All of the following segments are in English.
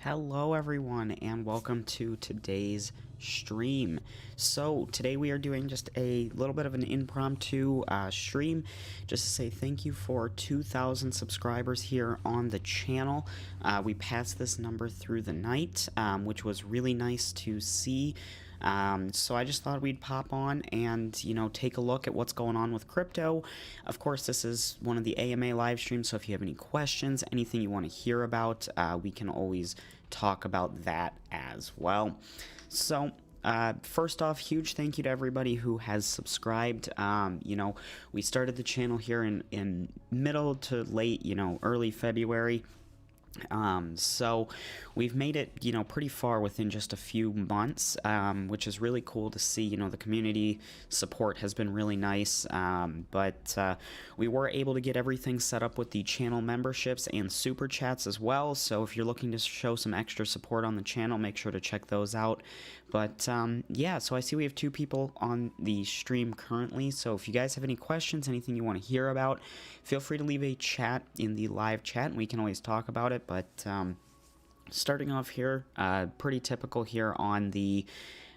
Hello everyone and welcome to today's stream. So today we are doing just a little bit of an impromptu stream just to say thank you for 2,000 subscribers here on the channel. We passed this number through the night, which was really nice to see. So I just thought we'd pop on and, take a look at what's going on with crypto. Of course, this is one of the AMA live streams, so if you have any questions, anything you want to hear about, we can always talk about that as well. So, first off, huge thank you to everybody who has subscribed. We started the channel here in middle to late, early February. So we've made it, pretty far within just a few months, which is really cool to see. The community support has been really nice, but we were able to get everything set up with the channel memberships and super chats as well. So if you're looking to show some extra support on the channel, make sure to check those out. But yeah, so I see we have 2 people on the stream currently. So if you guys have any questions, anything you want to hear about, feel free to leave a chat in the live chat and we can always talk about it. But starting off here, pretty typical here on the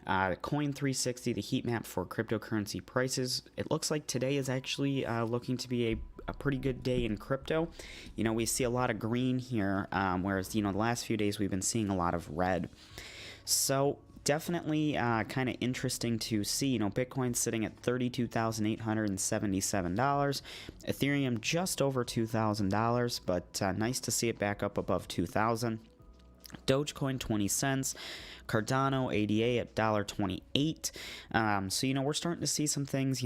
Coin 360, the heat map for cryptocurrency prices. It looks like today is actually looking to be a pretty good day in crypto. We see a lot of green here, whereas, the last few days we've been seeing a lot of red. So definitely kind of interesting to see. Bitcoin's sitting at $32,877. Ethereum just over $2,000, but nice to see it back up above 2,000. Dogecoin 20 cents. Cardano ADA at $1.28. So we're starting to see some things,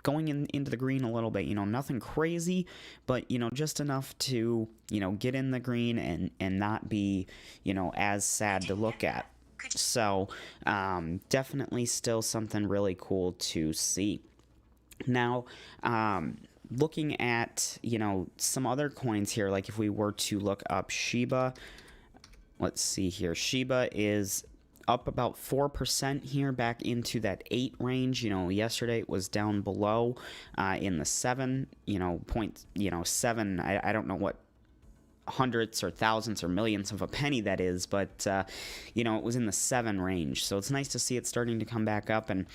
going into the green a little bit. Nothing crazy, but just enough to get in the green and not be as sad to look at. So definitely still something really cool to see. Now, looking at some other coins here, like if we were to look up Shiba, let's see here. Shiba is up about 4% here, back into that 8 range. Yesterday it was down below in the 7, point, 7. I don't know what hundredths or thousandths or millionths of a penny that is, but it was in the 7 range. So it's nice to see it starting to come back up. And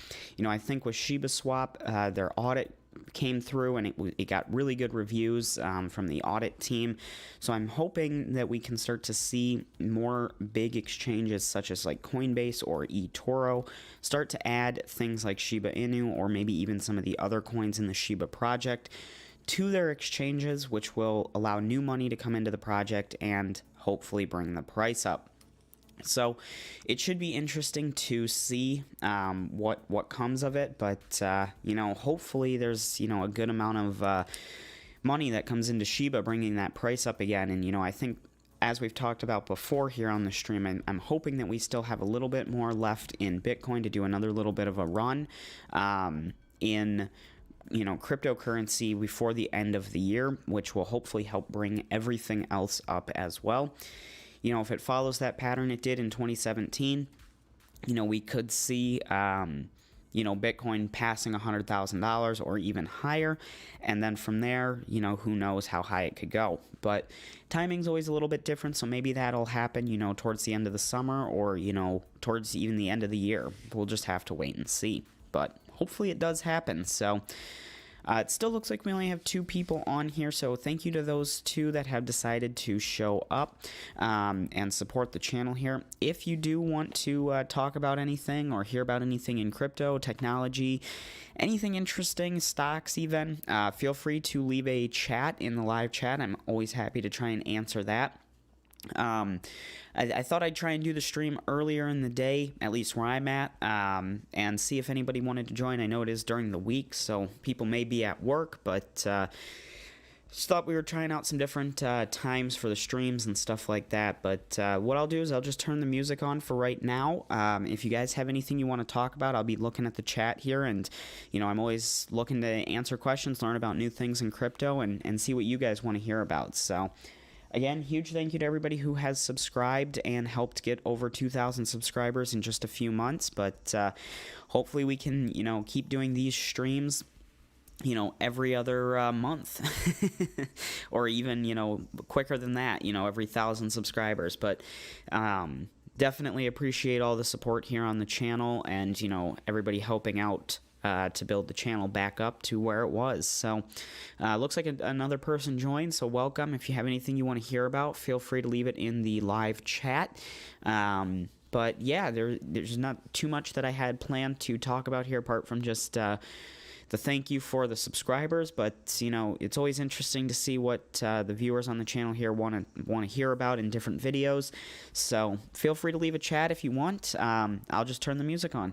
I think with Shiba Swap, their audit came through and it got really good reviews from the audit team. So I'm hoping that we can start to see more big exchanges such as like Coinbase or eToro start to add things like Shiba Inu or maybe even some of the other coins in the Shiba project to their exchanges, which will allow new money to come into the project and hopefully bring the price up. So it should be interesting to see what comes of it, but hopefully there's a good amount of money that comes into Shiba, bringing that price up again. And I think, as we've talked about before here on the stream, I'm hoping that we still have a little bit more left in Bitcoin to do another little bit of a run in cryptocurrency before the end of the year, which will hopefully help bring everything else up as well. If it follows that pattern it did in 2017, we could see, Bitcoin passing $100,000 or even higher. And then from there, who knows how high it could go. But timing's always a little bit different, so maybe that'll happen, towards the end of the summer or, towards even the end of the year. We'll just have to wait and see. But hopefully it does happen. So it still looks like we only have 2 people on here, so thank you to those 2 that have decided to show up and support the channel here. If you do want to talk about anything or hear about anything in crypto, technology, anything interesting, stocks even, feel free to leave a chat in the live chat. I'm always happy to try and answer that. I thought I'd try and do the stream earlier in the day, at least where I'm at, and see if anybody wanted to join. I know it is during the week, so people may be at work, but just thought we were trying out some different times for the streams and stuff like that. But what I'll do is I'll just turn the music on for right now. If you guys have anything you want to talk about, I'll be looking at the chat here, and I'm always looking to answer questions, learn about new things in crypto, and see what you guys want to hear about. So again, huge thank you to everybody who has subscribed and helped get over 2,000 subscribers in just a few months. But hopefully we can, keep doing these streams every other month, or even, quicker than that, every 1,000 subscribers. But definitely appreciate all the support here on the channel, and, everybody helping out to build the channel back up to where it was. So looks like another person joined, so welcome. If you have anything you want to hear about, feel free to leave it in the live chat. But yeah, there's not too much that I had planned to talk about here, apart from just the thank you for the subscribers. But it's always interesting to see what the viewers on the channel here want to hear about in different videos. So feel free to leave a chat if you want. I'll just turn the music on.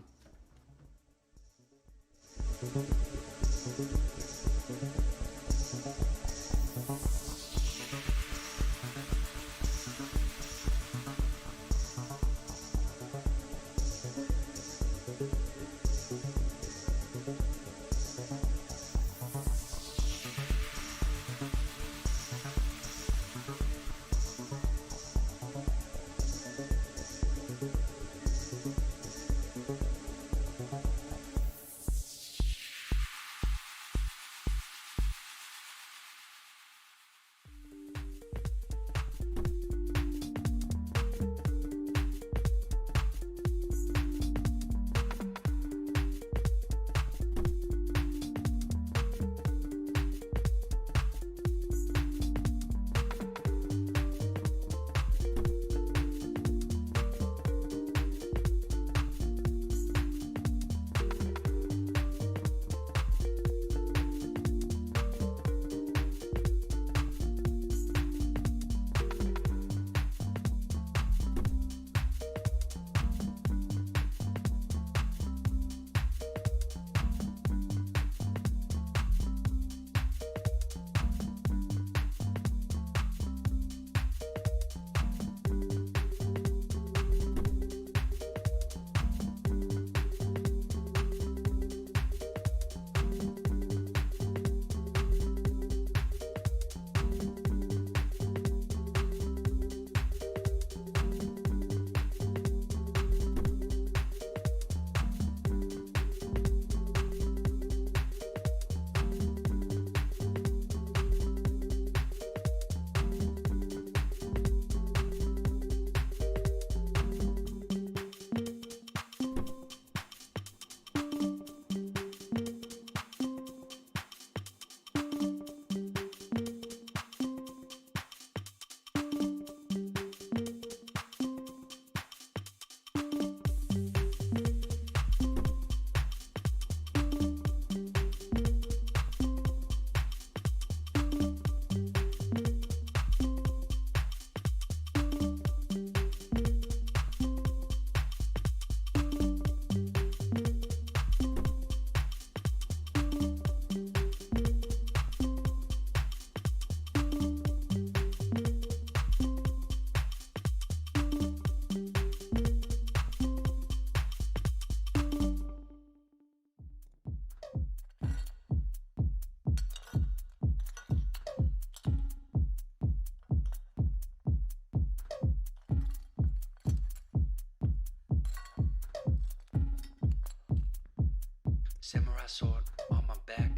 Samurai sword on my back.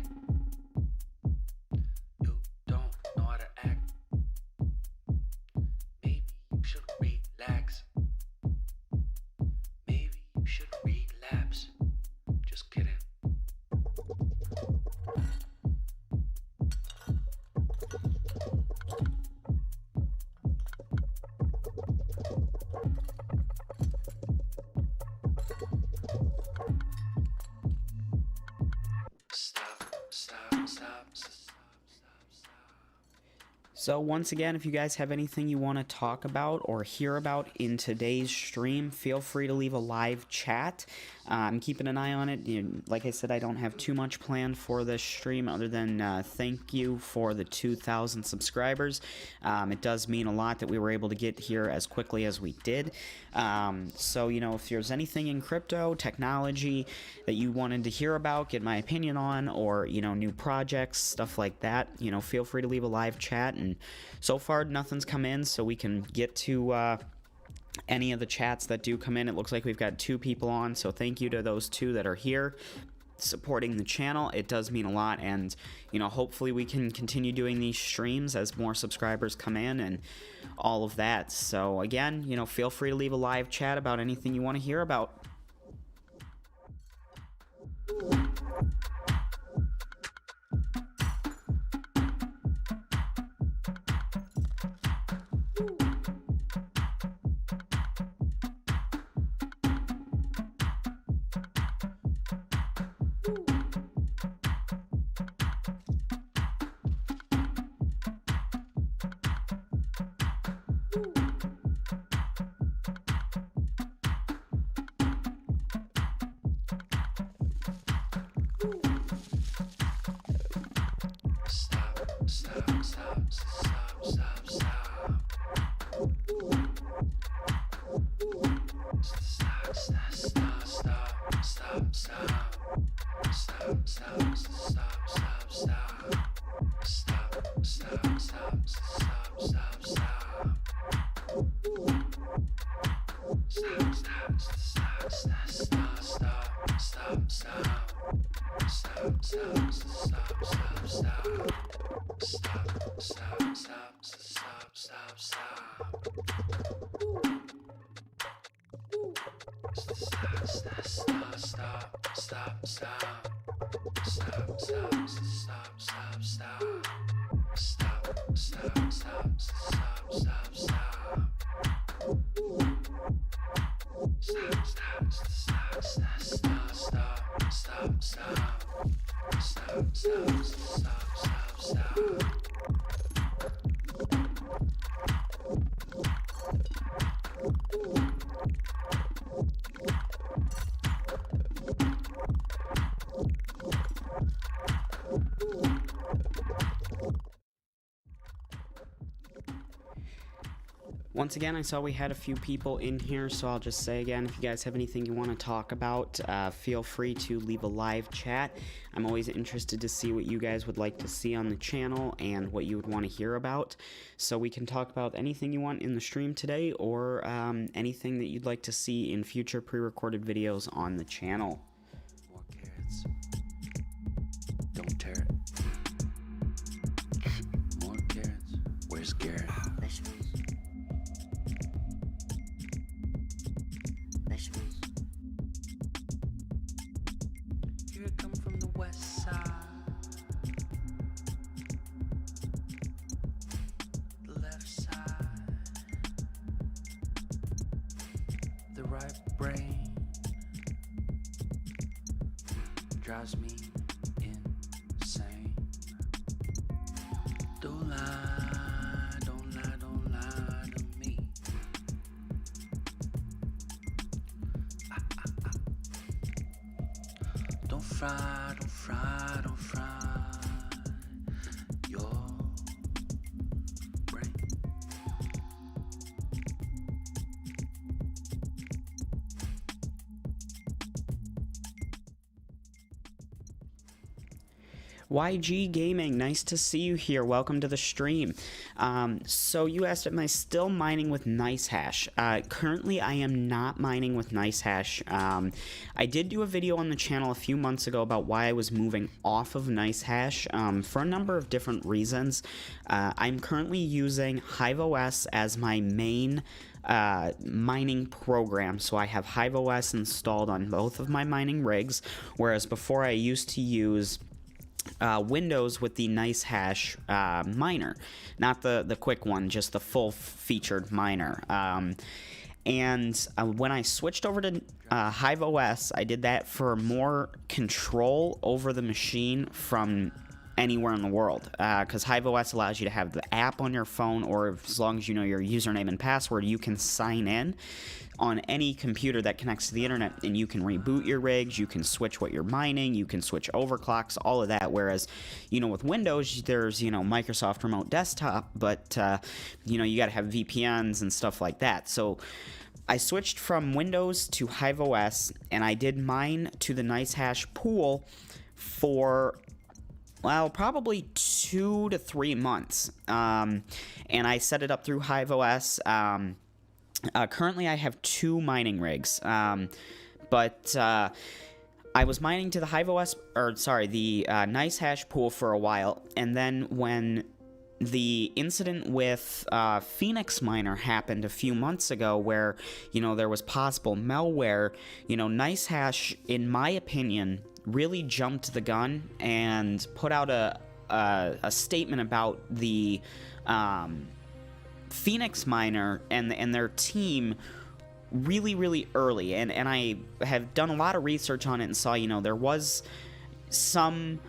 You don't know how to act. Maybe you should relax. Maybe you should relapse. Just kidding. So once again, if you guys have anything you want to talk about or hear about in today's stream, feel free to leave a live chat. I'm keeping an eye on it. Like I said, I don't have too much planned for this stream other than thank you for the 2,000 subscribers. It does mean a lot that we were able to get here as quickly as we did. So, if there's anything in crypto, technology that you wanted to hear about, get my opinion on, or, new projects, stuff like that, feel free to leave a live chat. And so far, nothing's come in, so we can get to any of the chats that do come in. It looks like we've got 2 people on, so thank you to those 2 that are here. supporting the channel. It does mean a lot, and hopefully we can continue doing these streams as more subscribers come in and all of that. So again, feel free to leave a live chat about anything you want to hear about. Once again, I saw we had a few people in here, so I'll just say again, if you guys have anything you want to talk about, feel free to leave a live chat. I'm always interested to see what you guys would like to see on the channel and what you would want to hear about. So we can talk about anything you want in the stream today, or anything that you'd like to see in future pre-recorded videos on the channel. More carrots. Don't tear it. More carrots. Where's Garrett? Here I come from the west side. The left side. The right brain drives me insane. Don't lie, don't lie, don't lie to me. Don't fry, don't fry, don't fry your brain. YG Gaming, nice to see you here. Welcome to the stream. So you asked, am I still mining with NiceHash? Currently, I am not mining with NiceHash. I did do a video on the channel a few months ago about why I was moving off of NiceHash for a number of different reasons. I'm currently using HiveOS as my main mining program, so I have HiveOS installed on both of my mining rigs, whereas before I used to use Windows with the NiceHash miner, not the quick one, just the full-featured miner. And when I switched over to HiveOS, I did that for more control over the machine from anywhere in the world, because HiveOS allows you to have the app on your phone, or as long as you know your username and password, you can sign in on any computer that connects to the internet, and you can reboot your rigs, you can switch what you're mining, you can switch overclocks, all of that. Whereas, with Windows, there's, Microsoft Remote Desktop, but, you got to have VPNs and stuff like that. So I switched from Windows to HiveOS, and I did mine to the NiceHash pool for, well, probably 2 to 3 months. And I set it up through HiveOS. Currently, I have 2 mining rigs, but I was mining to the the NiceHash pool for a while, and then when the incident with Phoenix Miner happened a few months ago, where there was possible malware, NiceHash, in my opinion, really jumped the gun and put out a statement about the Phoenix Miner and their team really, really early, and I have done a lot of research on it and saw, there was some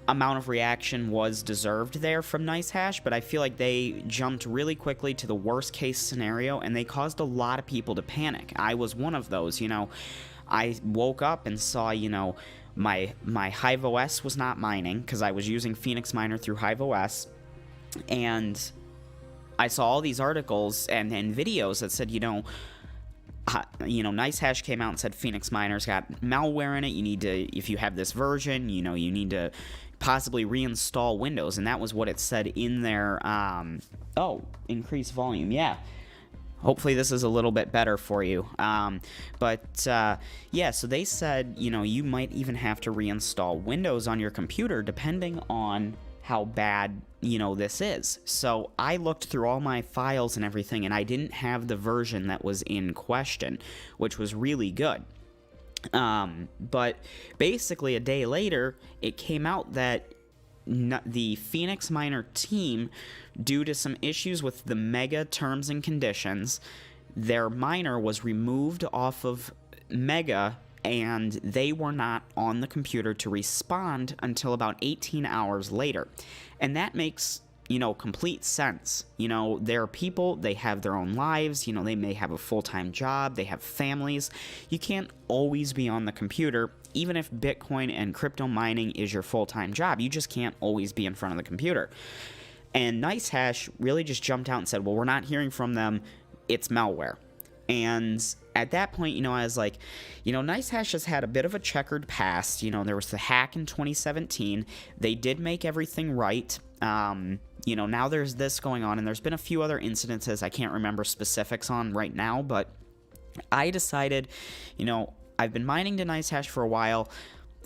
amount of reaction was deserved there from NiceHash, but I feel like they jumped really quickly to the worst case scenario, and they caused a lot of people to panic. I was one of those. I woke up and saw, my Hive OS was not mining because I was using Phoenix Miner through Hive OS, and I saw all these articles and videos that said, NiceHash came out and said Phoenix Miner's got malware in it. You need to, if you have this version, you need to possibly reinstall Windows, and that was what it said in their, increase volume, yeah. Hopefully this is a little bit better for you. So they said, you might even have to reinstall Windows on your computer depending on how bad, this is. So I looked through all my files and everything, and I didn't have the version that was in question, which was really good. But basically a day later, it came out that the Phoenix Miner team, due to some issues with the Mega terms and conditions, their miner was removed off of Mega, and they were not on the computer to respond until about 18 hours later. And that makes, complete sense. They're people, they have their own lives, they may have a full-time job, they have families. You can't always be on the computer. Even if Bitcoin and crypto mining is your full-time job, you just can't always be in front of the computer. And NiceHash really just jumped out and said, well, we're not hearing from them, it's malware. And at that point, I was like, NiceHash has had a bit of a checkered past. There was the hack in 2017. They did make everything right. Now there's this going on, and there's been a few other incidences I can't remember specifics on right now, but I decided, I've been mining to NiceHash for a while.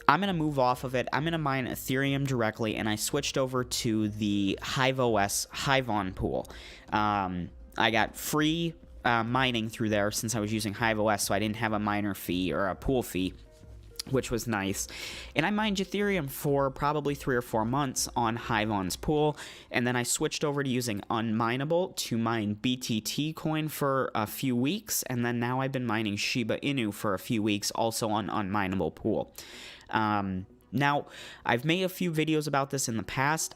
I'm going to move off of it. I'm going to mine Ethereum directly, and I switched over to the Hive OS Hivon pool. I got free mining through there since I was using Hive OS, so I didn't have a miner fee or a pool fee, which was nice. And I mined Ethereum for probably 3 or 4 months on Hivon's pool, and then I switched over to using Unminable to mine BTT coin for a few weeks, and then now I've been mining Shiba Inu for a few weeks, also on Unminable pool. Now, I've made a few videos about this in the past.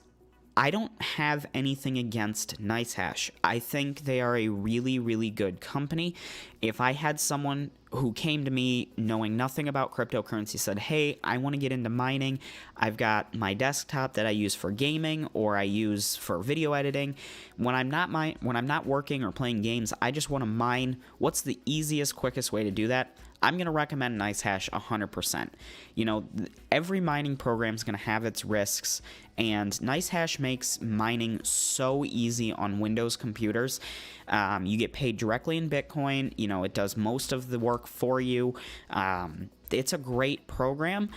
I don't have anything against NiceHash. I think they are a really, really good company. If I had someone who came to me knowing nothing about cryptocurrency, said, hey, I want to get into mining, I've got my desktop that I use for gaming or I use for video editing. When I'm not working or playing games, I just want to mine. What's the easiest, quickest way to do that? I'm going to recommend NiceHash 100%. Every mining program is going to have its risks, and NiceHash makes mining so easy on Windows computers. You get paid directly in Bitcoin. It does most of the work for you. It's a great program.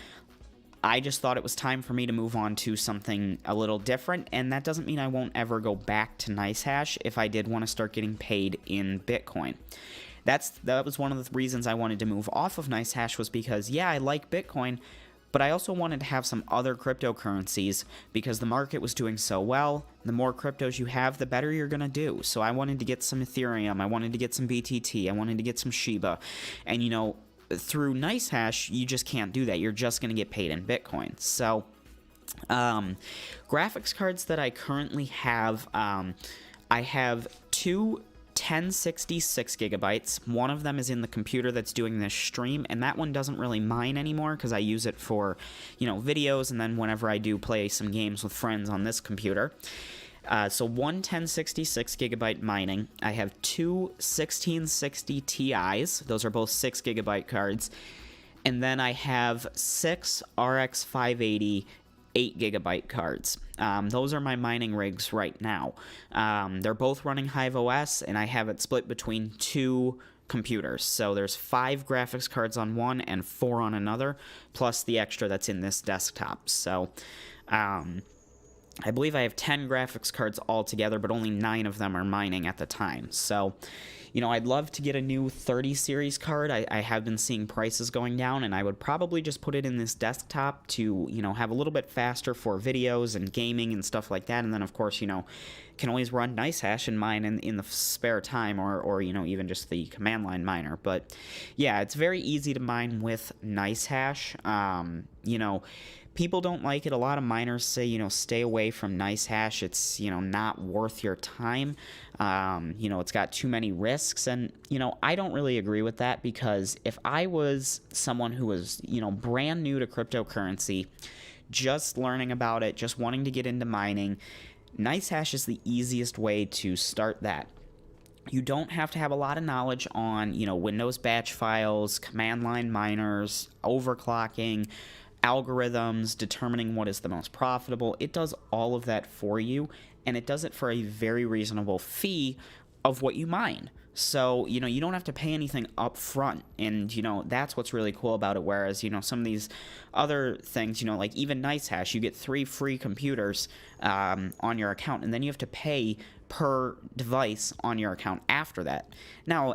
I just thought it was time for me to move on to something a little different, and that doesn't mean I won't ever go back to NiceHash if I did want to start getting paid in Bitcoin. That was one of the reasons I wanted to move off of NiceHash, was because, yeah, I like Bitcoin, but I also wanted to have some other cryptocurrencies because the market was doing so well. The more cryptos you have, the better you're going to do. So I wanted to get some Ethereum, I wanted to get some BTT, I wanted to get some Shiba, and through NiceHash, you just can't do that. You're just going to get paid in Bitcoin. So, graphics cards that I currently have, I have two 1060 6GB. One of them is in the computer that's doing this stream, and that one doesn't really mine anymore because I use it for, videos, and then whenever I do play some games with friends on this computer. So one 1060 6GB mining. I have two 1660 Ti's. Those are both 6GB cards. And then I have 6 RX 580 8GB cards. Those are my mining rigs right now. They're both running Hive OS, and I have it split between two computers. So there's 5 graphics cards on one and 4 on another, plus the extra that's in this desktop. So I believe I have 10 graphics cards altogether, but only 9 of them are mining at the time. So, I'd love to get a new 30 series card. I have been seeing prices going down, and I would probably just put it in this desktop to, have a little bit faster for videos and gaming and stuff like that. And then, of course, can always run NiceHash and mine in the spare time, or even just the command line miner. But yeah, it's very easy to mine with NiceHash. People don't like it. A lot of miners say, stay away from NiceHash. It's, not worth your time. It's got too many risks. And, I don't really agree with that, because if I was someone who was, brand new to cryptocurrency, just learning about it, just wanting to get into mining, NiceHash is the easiest way to start that. You don't have to have a lot of knowledge on, Windows batch files, command line miners, overclocking, algorithms, determining what is the most profitable. It does all of that for you, and it does it for a very reasonable fee of what you mine. So, you don't have to pay anything up front, and, that's what's really cool about it, whereas, some of these other things, like even NiceHash, you get 3 free computers on your account, and then you have to pay per device on your account after that. Now,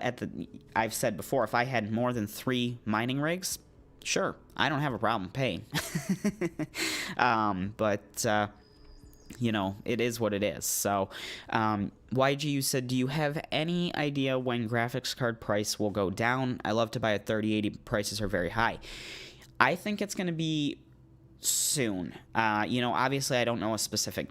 I've said before, if I had more than 3 mining rigs, sure, I don't have a problem paying. But it is what it is. So, YG, you said, do you have any idea when graphics card price will go down? I love to buy a 3080. Prices are very high. I think it's going to be soon. Obviously, I don't know a specific,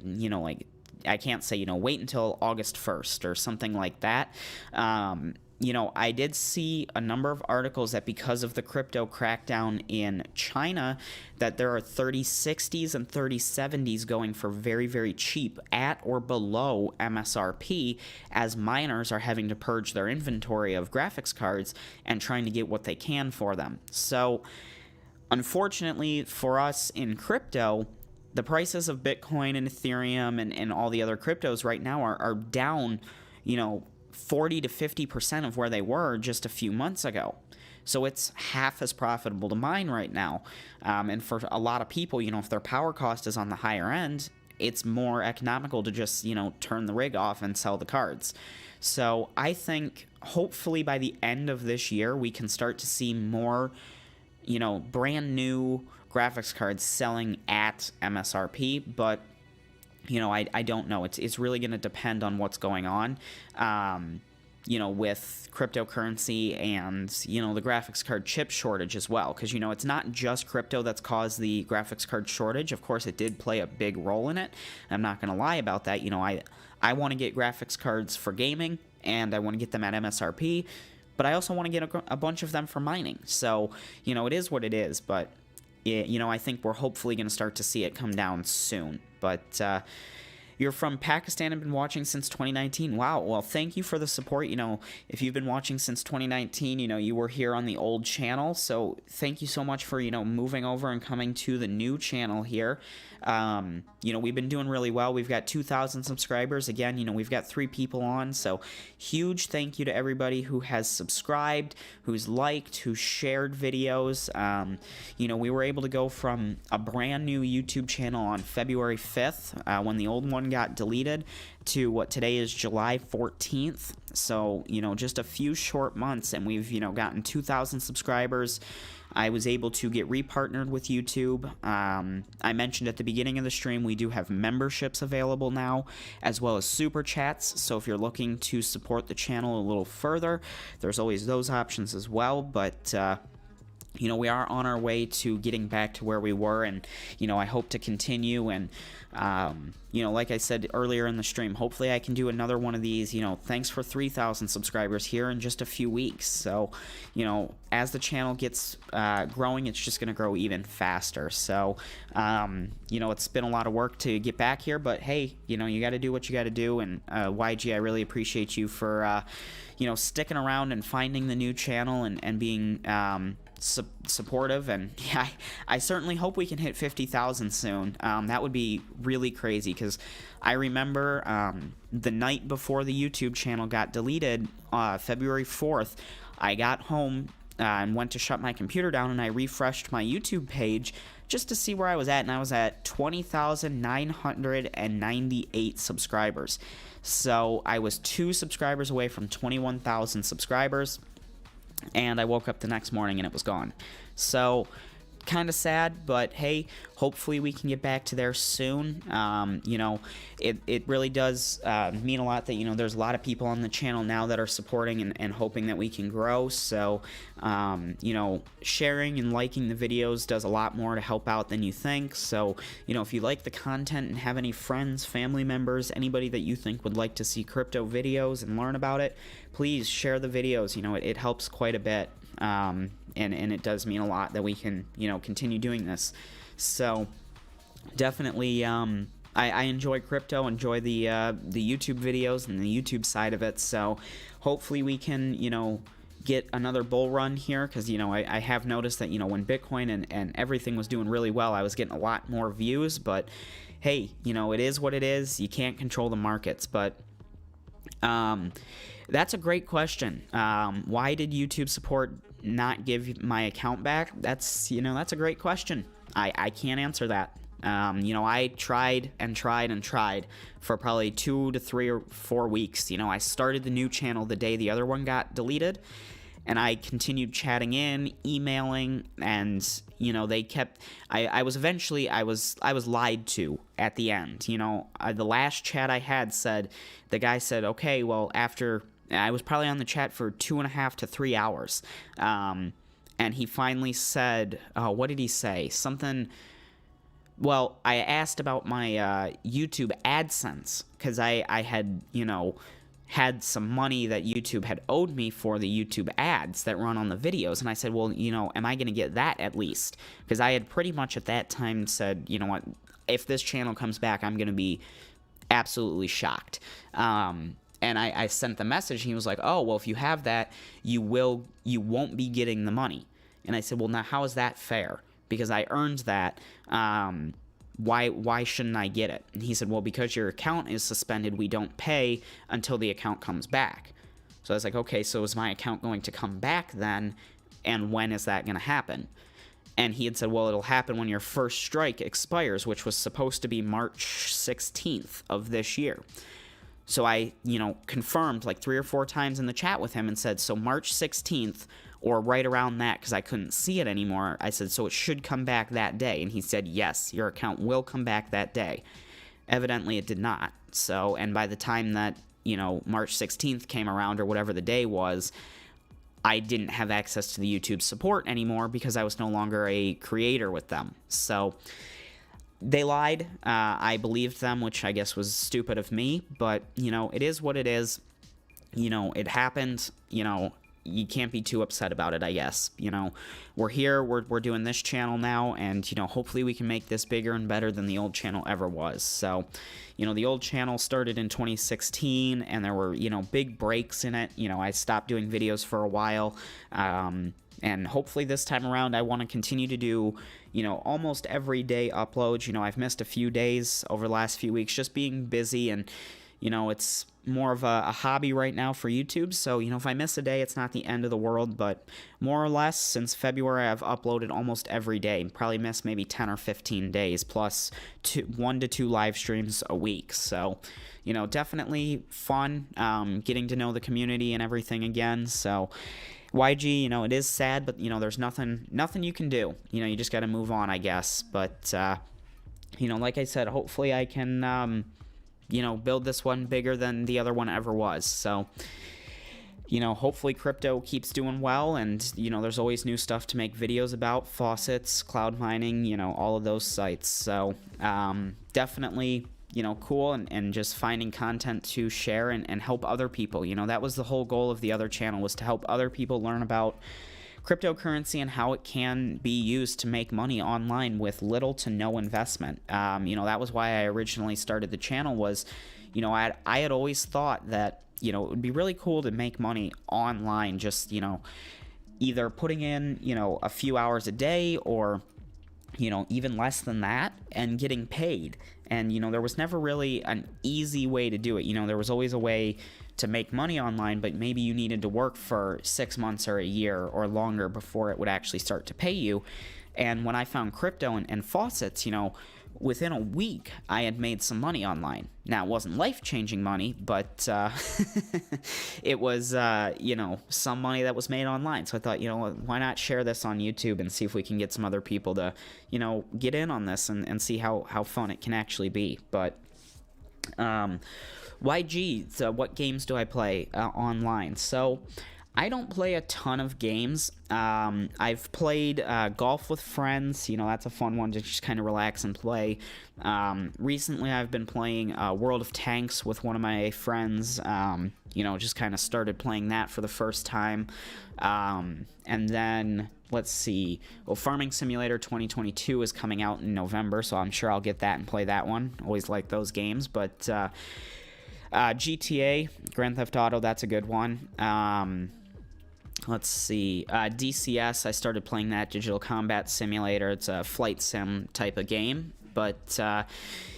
I can't say, wait until August 1st or something like that. I did see a number of articles that because of the crypto crackdown in China, that there are 3060s and 3070s going for very, very cheap at or below MSRP, as miners are having to purge their inventory of graphics cards and trying to get what they can for them. So, unfortunately for us in crypto, the prices of Bitcoin and Ethereum and all the other cryptos right now are down, 40 to 50% of where they were just a few months ago. So it's half as profitable to mine right now. And for a lot of people, if their power cost is on the higher end, it's more economical to just, turn the rig off and sell the cards. So I think hopefully by the end of this year, we can start to see more, brand new graphics cards selling at MSRP, but I don't know. It's really going to depend on what's going on, with cryptocurrency and, the graphics card chip shortage as well. Because, it's not just crypto that's caused the graphics card shortage. Of course, it did play a big role in it. I'm not going to lie about that. I want to get graphics cards for gaming, and I want to get them at MSRP, but I also want to get a bunch of them for mining. So, it is what it is, but I think we're hopefully going to start to see it come down soon. But you're from Pakistan and been watching since 2019. Wow. Well, thank you for the support. If you've been watching since 2019, you were here on the old channel. So thank you so much for, moving over and coming to the new channel here. We've been doing really well. We've got 2,000 subscribers. Again, we've got 3 people on. So huge thank you to everybody who has subscribed, who's liked, who's shared videos. We were able to go from a brand new YouTube channel on February 5th, when the old one got deleted, to what today is July 14th. So, just a few short months, and we've, gotten 2,000 subscribers. I was able to get repartnered with YouTube. I mentioned at the beginning of the stream, we do have memberships available now, as well as super chats. So if you're looking to support the channel a little further, there's always those options as well. But we are on our way to getting back to where we were, and I hope to continue. And like I said earlier in the stream, hopefully I can do another one of these. Thanks for 3,000 subscribers here in just a few weeks. So as the channel gets growing, it's just going to grow even faster. So it's been a lot of work to get back here, but hey, you got to do what you got to do. And YG, I really appreciate you for sticking around and finding the new channel and being supportive. And yeah, I certainly hope we can hit 50,000 soon. That would be really crazy, because I remember the night before the YouTube channel got deleted, February 4th, I got home and went to shut my computer down, and I refreshed my YouTube page just to see where I was at, and I was at 20,998 subscribers. So I was 2 subscribers away from 21,000 subscribers, and I woke up the next morning and it was gone. So kind of sad, but hey, hopefully we can get back to there soon. It really does mean a lot that, there's a lot of people on the channel now that are supporting and hoping that we can grow. So, sharing and liking the videos does a lot more to help out than you think. So, if you like the content and have any friends, family members, anybody that you think would like to see crypto videos and learn about it, please share the videos. It helps quite a bit. And it does mean a lot that we can, continue doing this. So definitely, I enjoy crypto, enjoy the YouTube videos and the YouTube side of it. So hopefully we can, get another bull run here, because, I have noticed that, when Bitcoin and everything was doing really well, I was getting a lot more views. But hey, it is what it is. You can't control the markets, but that's a great question. Why did YouTube support not give my account back? That's a great question. I can't answer that. I tried and tried and tried for probably 2 to 3 or 4 weeks. I started the new channel the day the other one got deleted, and I continued chatting in, emailing, and they kept. I was lied to at the end. The last chat I had said, the guy said, okay, well, after I was probably on the chat for 2.5 to 3 hours, and he finally said, what did he say? Something. Well, I asked about my YouTube AdSense, because I had had some money that YouTube had owed me for the YouTube ads that run on the videos, and I said, well, am I going to get that at least? Because I had pretty much at that time said, what, if this channel comes back, I'm going to be absolutely shocked. And I sent the message, and he was like, oh, well, if you have that, you won't be getting the money. And I said, well, now how is that fair? Because I earned that. Why shouldn't I get it? And he said, well, because your account is suspended, we don't pay until the account comes back. So I was like, okay, so is my account going to come back then? And when is that going to happen? And he had said, well, it'll happen when your first strike expires, which was supposed to be March 16th of this year. So I, confirmed like 3 or 4 times in the chat with him and said, so March 16th, or right around that, because I couldn't see it anymore. I said, so it should come back that day. And he said, yes, your account will come back that day. Evidently, it did not. So, and by the time that, March 16th came around, or whatever the day was, I didn't have access to the YouTube support anymore, because I was no longer a creator with them. So they lied. I believed them, which I guess was stupid of me, but, it is what it is. It happened. You can't be too upset about it, I guess. We're here, we're doing this channel now, and, hopefully we can make this bigger and better than the old channel ever was. So, the old channel started in 2016, and there were, big breaks in it. I stopped doing videos for a while, and hopefully this time around I want to continue to do, almost every day uploads. I've missed a few days over the last few weeks just being busy, and, it's more of a hobby right now for YouTube. So, if I miss a day, it's not the end of the world, but more or less since February, I've uploaded almost every day. Probably missed maybe 10 or 15 days, plus 1 to 2 live streams a week. So, definitely fun, getting to know the community and everything again. So, YG, it is sad, but, there's nothing you can do. You just got to move on, I guess. But, like I said, hopefully I can, build this one bigger than the other one ever was. So, hopefully crypto keeps doing well, and, there's always new stuff to make videos about, faucets, cloud mining, all of those sites. So, definitely, cool, and just finding content to share and help other people. That was the whole goal of the other channel, was to help other people learn about cryptocurrency and how it can be used to make money online with little to no investment. That was why I originally started the channel. Was, I had always thought that, it would be really cool to make money online, just, either putting in, a few hours a day, or, even less than that, and getting paid. And, there was never really an easy way to do it. There was always a way to make money online, but maybe you needed to work for 6 months or a year or longer before it would actually start to pay you. And when I found crypto and faucets, within a week, I had made some money online. Now, it wasn't life-changing money, but it was, some money that was made online. So I thought, why not share this on YouTube and see if we can get some other people to, get in on this and see how fun it can actually be. But YG, so what games do I play online? So I don't play a ton of games. I've played golf with friends. That's a fun one to just kind of relax and play. Recently, I've been playing World of Tanks with one of my friends. Just kind of started playing that for the first time. And then, let's see. Well, Farming Simulator 2022 is coming out in November, so I'm sure I'll get that and play that one. Always like those games. But GTA, Grand Theft Auto, that's a good one. Let's see, DCS, I started playing that, Digital Combat Simulator. It's a flight sim type of game, but,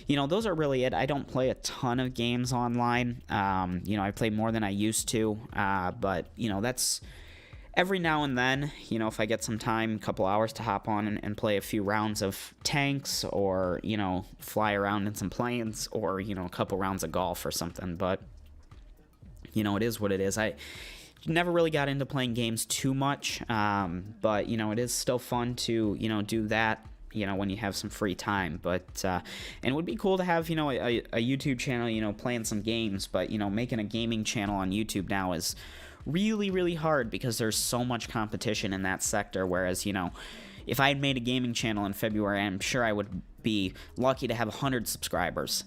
those are really it. I don't play a ton of games online. I play more than I used to, but, that's every now and then, if I get some time, a couple hours to hop on and play a few rounds of tanks or, fly around in some planes or, a couple rounds of golf or something, but, it is what it is. I never really got into playing games too much, but, it is still fun to, do that, when you have some free time. But, and it would be cool to have, a YouTube channel, playing some games, but, making a gaming channel on YouTube now is really, really hard because there's so much competition in that sector, whereas, if I had made a gaming channel in February, I'm sure I would be lucky to have 100 subscribers.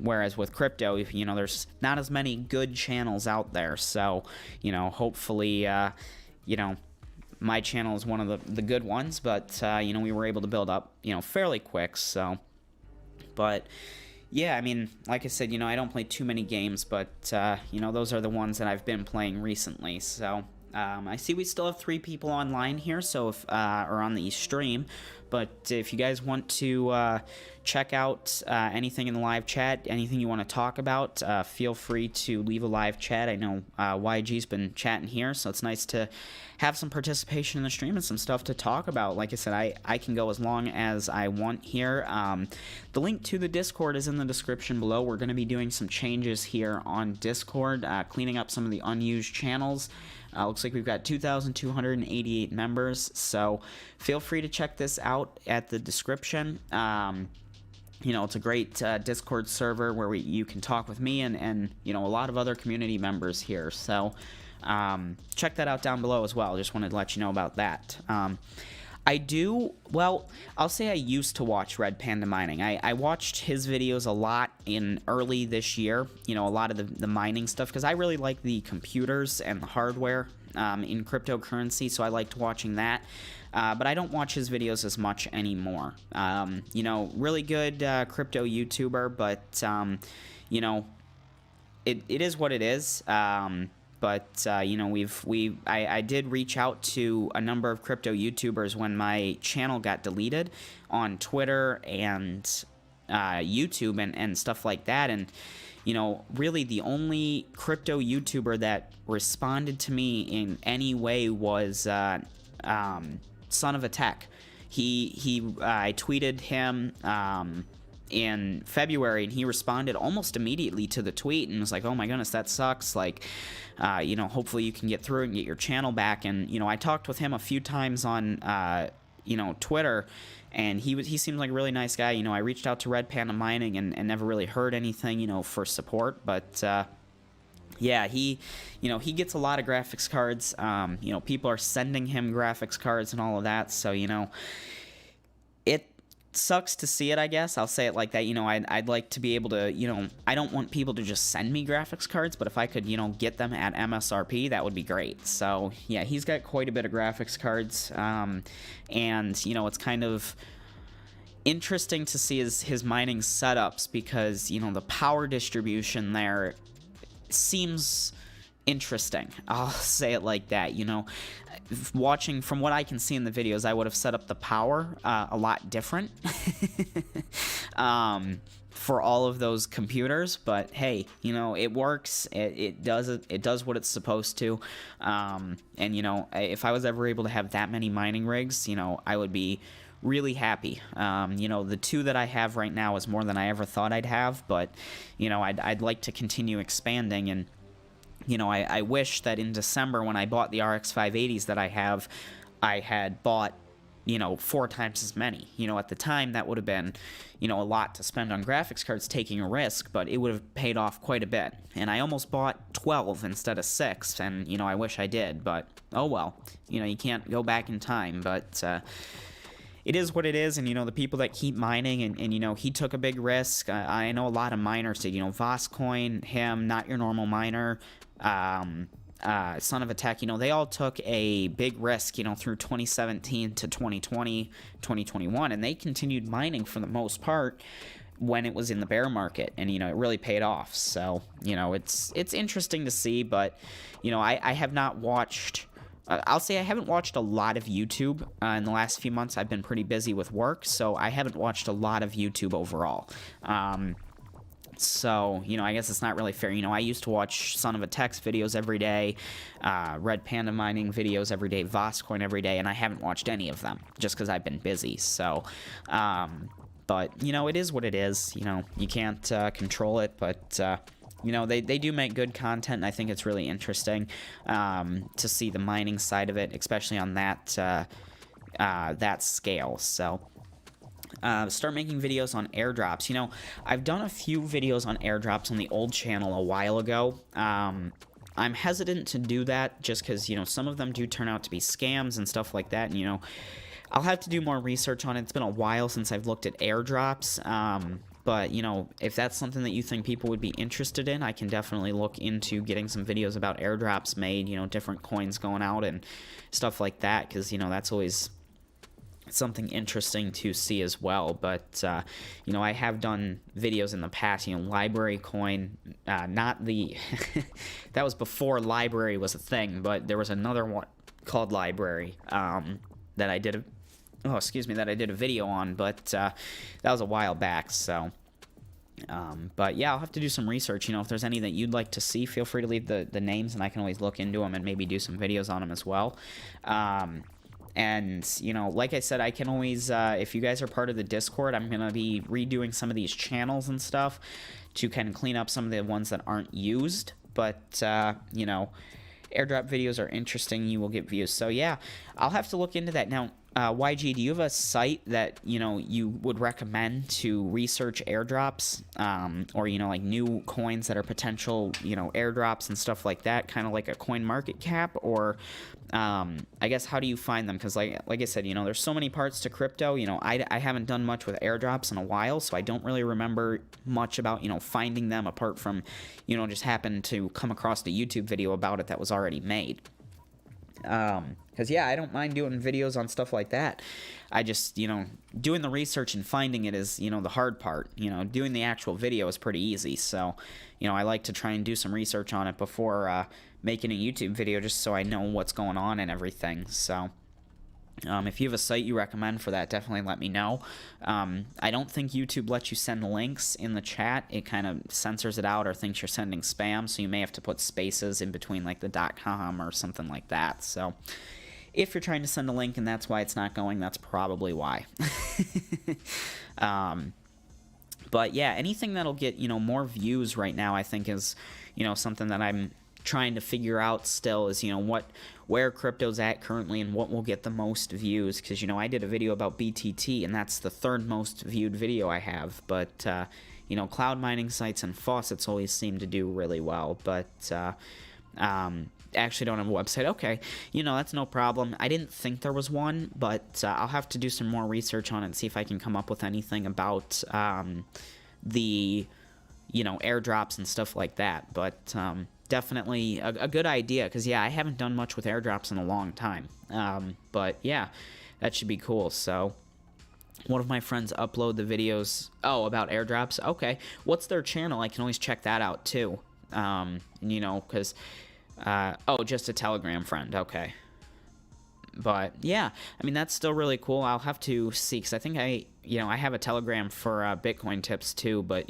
Whereas with crypto, there's not as many good channels out there. So, hopefully, my channel is one of the good ones, but, we were able to build up, fairly quick. So, but yeah, I mean, like I said, I don't play too many games, but, those are the ones that I've been playing recently. So, I see we still have 3 people online here, so if, or on the stream. But if you guys want to check out anything in the live chat, anything you want to talk about, feel free to leave a live chat. I know YG's been chatting here, so it's nice to have some participation in the stream and some stuff to talk about. Like I said, I can go as long as I want here. The link to the Discord is in the description below. We're going to be doing some changes here on Discord, cleaning up some of the unused channels. Looks like we've got 2,288 members, so feel free to check this out at the description. It's a great Discord server where you can talk with me and a lot of other community members here. So check that out down below as well. Just wanted to let you know about that. I'll say I used to watch Red Panda Mining. I watched his videos a lot in early this year, a lot of the mining stuff, because I really like the computers and the hardware in cryptocurrency, so I liked watching that. But I don't watch his videos as much anymore. Really good crypto YouTuber, but, it is what it is. But, I did reach out to a number of crypto YouTubers when my channel got deleted on Twitter and YouTube and stuff like that. And, really the only crypto YouTuber that responded to me in any way was Son of a Tech. I tweeted him in February, and he responded almost immediately to the tweet and was like, oh my goodness, that sucks, like, hopefully you can get through and get your channel back. And, I talked with him a few times on, Twitter, and he seems like a really nice guy. I reached out to Red Panda Mining and never really heard anything, for support, but, yeah, he gets a lot of graphics cards. People are sending him graphics cards and all of that, so, it sucks to see it, I guess. I'll say it like that. I'd like to be able to, I don't want people to just send me graphics cards, but if I could, get them at MSRP, that would be great. So, yeah, he's got quite a bit of graphics cards, and, it's kind of interesting to see his mining setups because, the power distribution there seems interesting. I'll say it like that. Watching from what I can see in the videos, I would have set up the power a lot different. for all of those computers, but hey, you know, it works. It does what it's supposed to. And you know, if I was ever able to have that many mining rigs, you know, I would be really happy. You know, the 2 that I have right now is more than I ever thought I'd have, but you know, I'd like to continue expanding. And you know, I wish that in December when I bought the RX 580s that I had bought, you know, 4 times as many. You know, at the time that would have been, you know, a lot to spend on graphics cards, taking a risk, but it would have paid off quite a bit. And I almost bought 12 instead of 6, and you know, I wish I did, but oh well. You know, you can't go back in time, but it is what it is. And you know, the people that keep mining, and you know, he took a big risk. I know a lot of miners did. You know, Voscoin, him, Not Your Normal Miner, Son of a Tech, you know, they all took a big risk, you know, through 2017 to 2020, 2021, and they continued mining for the most part when it was in the bear market, and you know, it really paid off. So you know, it's interesting to see, but you know, I have not watched, I'll say I haven't watched a lot of YouTube in the last few months. I've been pretty busy with work, so I haven't watched a lot of YouTube overall. So, you know, I guess it's not really fair. You know, I used to watch Son of a Tech's videos every day, Red Panda Mining videos every day, Voscoin every day, and I haven't watched any of them just because I've been busy. So, but, you know, it is what it is. You know, you can't control it, but, you know, they do make good content, and I think it's really interesting to see the mining side of it, especially on that, that scale. So, start making videos on airdrops. You know, I've done a few videos on airdrops on the old channel a while ago. I'm hesitant to do that just because, you know, some of them do turn out to be scams and stuff like that. And, you know, I'll have to do more research on it. It's been a while since I've looked at airdrops. But, you know, if that's something that you think people would be interested in, I can definitely look into getting some videos about airdrops made, you know, different coins going out and stuff like that. Because, you know, that's always something interesting to see as well. But you know, I have done videos in the past, you know, library coin, not the that was before library was a thing, but there was another one called library that I did that I did a video on, but that was a while back. So but yeah, I'll have to do some research. You know, if there's any that you'd like to see, feel free to leave the names, and I can always look into them and maybe do some videos on them as well. And, you know, like I said, I can always, if you guys are part of the Discord, I'm going to be redoing some of these channels and stuff to kind of clean up some of the ones that aren't used. But, you know, airdrop videos are interesting. You will get views. So, yeah, I'll have to look into that. Now, YG, do you have a site that, you know, you would recommend to research airdrops, or, you know, like new coins that are potential, you know, airdrops and stuff like that, kind of like a coin market cap? Or I guess, how do you find them? Because like I said, you know, there's so many parts to crypto. You know, I haven't done much with airdrops in a while, so I don't really remember much about, you know, finding them, apart from, you know, just happened to come across the YouTube video about it that was already made. Because, yeah, I don't mind doing videos on stuff like that. I just, you know, doing the research and finding it is, you know, the hard part. You know, doing the actual video is pretty easy. So, you know, I like to try and do some research on it before making a YouTube video, just so I know what's going on and everything. So, if you have a site you recommend for that, definitely let me know. I don't think YouTube lets you send links in the chat. It kind of censors it out or thinks you're sending spam, so you may have to put spaces in between, like the .com or something like that. So if you're trying to send a link and that's why it's not going, that's probably why. But yeah, anything that'll get, you know, more views right now, I think is, you know, something that I'm trying to figure out still, is, you know, where crypto's at currently and what will get the most views. Because, you know, I did a video about BTT, and that's the 3rd most viewed video I have. But you know, cloud mining sites and faucets always seem to do really well. But actually don't have a website. Okay, you know, that's no problem. I didn't think there was one, but I'll have to do some more research on it and see if I can come up with anything about the, you know, airdrops and stuff like that. But definitely a good idea, because, yeah, I haven't done much with airdrops in a long time. But, yeah, that should be cool. So one of my friends upload the videos, about airdrops. Okay, what's their channel? I can always check that out, too. You know, because, just a Telegram friend. Okay. But yeah, I mean, that's still really cool. I'll have to see, because I think I have a Telegram for Bitcoin tips too, but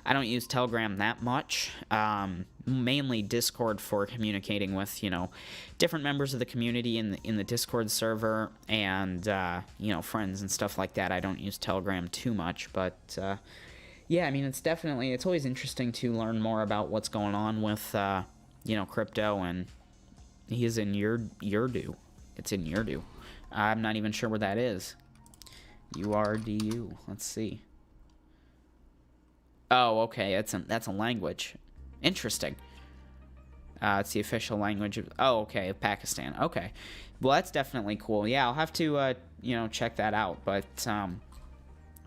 I don't use Telegram that much. Mainly Discord for communicating with different members of the community in the Discord server, and friends and stuff like that. I don't use Telegram too much, but yeah, I mean, it's always interesting to learn more about what's going on with crypto, and he is in Urdu. It's in Urdu. I'm not even sure where that is. URDU. Let's see. Oh, okay. That's a language. Interesting. It's the official language of... Oh, okay. Of Pakistan. Okay. Well, that's definitely cool. Yeah, I'll have to, check that out. But,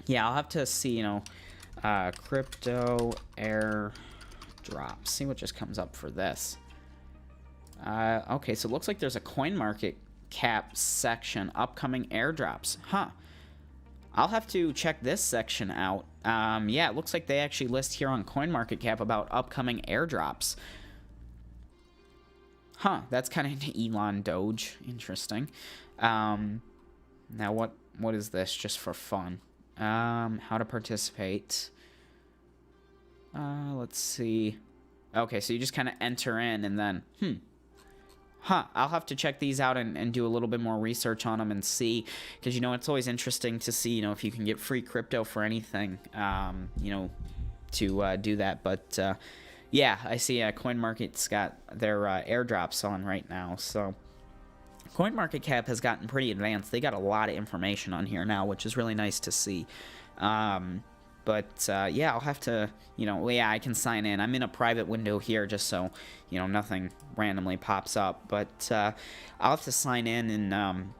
yeah, I'll have to see, crypto airdrops. See what just comes up for this. Okay, so it looks like there's a coin market cap section, upcoming airdrops. Huh. I'll have to check this section out. Yeah, it looks like they actually list here on CoinMarketCap about upcoming airdrops. Huh, that's kind of Elon Doge. Interesting. Now what is this, just for fun? How to participate. Let's see. Okay, so you just kind of enter in and then, Huh, I'll have to check these out and do a little bit more research on them and see, because, it's always interesting to see, if you can get free crypto for anything, to do that. But, yeah, I see CoinMarket's got their airdrops on right now, so CoinMarketCap has gotten pretty advanced. They got a lot of information on here now, which is really nice to see. But, yeah, I'll have to, yeah, I can sign in. I'm in a private window here just so, nothing randomly pops up. But I'll have to sign in and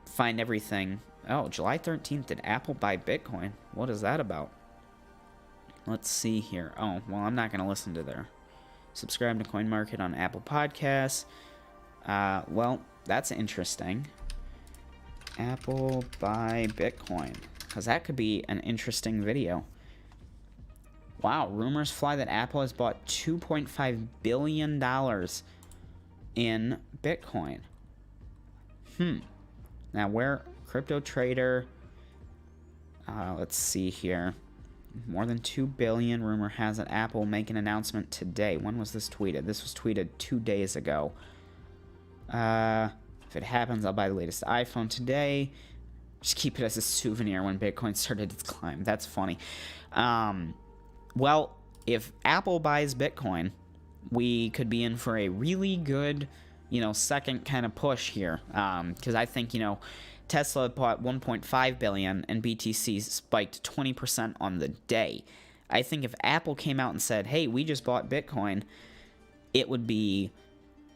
find everything. Oh, July 13th, did Apple buy Bitcoin? What is that about? Let's see here. Oh, well, I'm not going to listen to their... Subscribe to CoinMarket on Apple Podcasts. Well, that's interesting. Apple buy Bitcoin. Because that could be an interesting video. Wow, rumors fly that Apple has bought $2.5 billion in Bitcoin. Now, where... Crypto trader... let's see here. More than $2 billion. Rumor has it Apple will make an announcement today. When was this tweeted? This was tweeted 2 days ago. If it happens, I'll buy the latest iPhone today. Just keep it as a souvenir when Bitcoin started its climb. That's funny. Well, if Apple buys Bitcoin, we could be in for a really good, second kind of push here. Because I think, Tesla bought $1.5 billion and BTC spiked 20% on the day. I think if Apple came out and said, hey, we just bought Bitcoin, it would be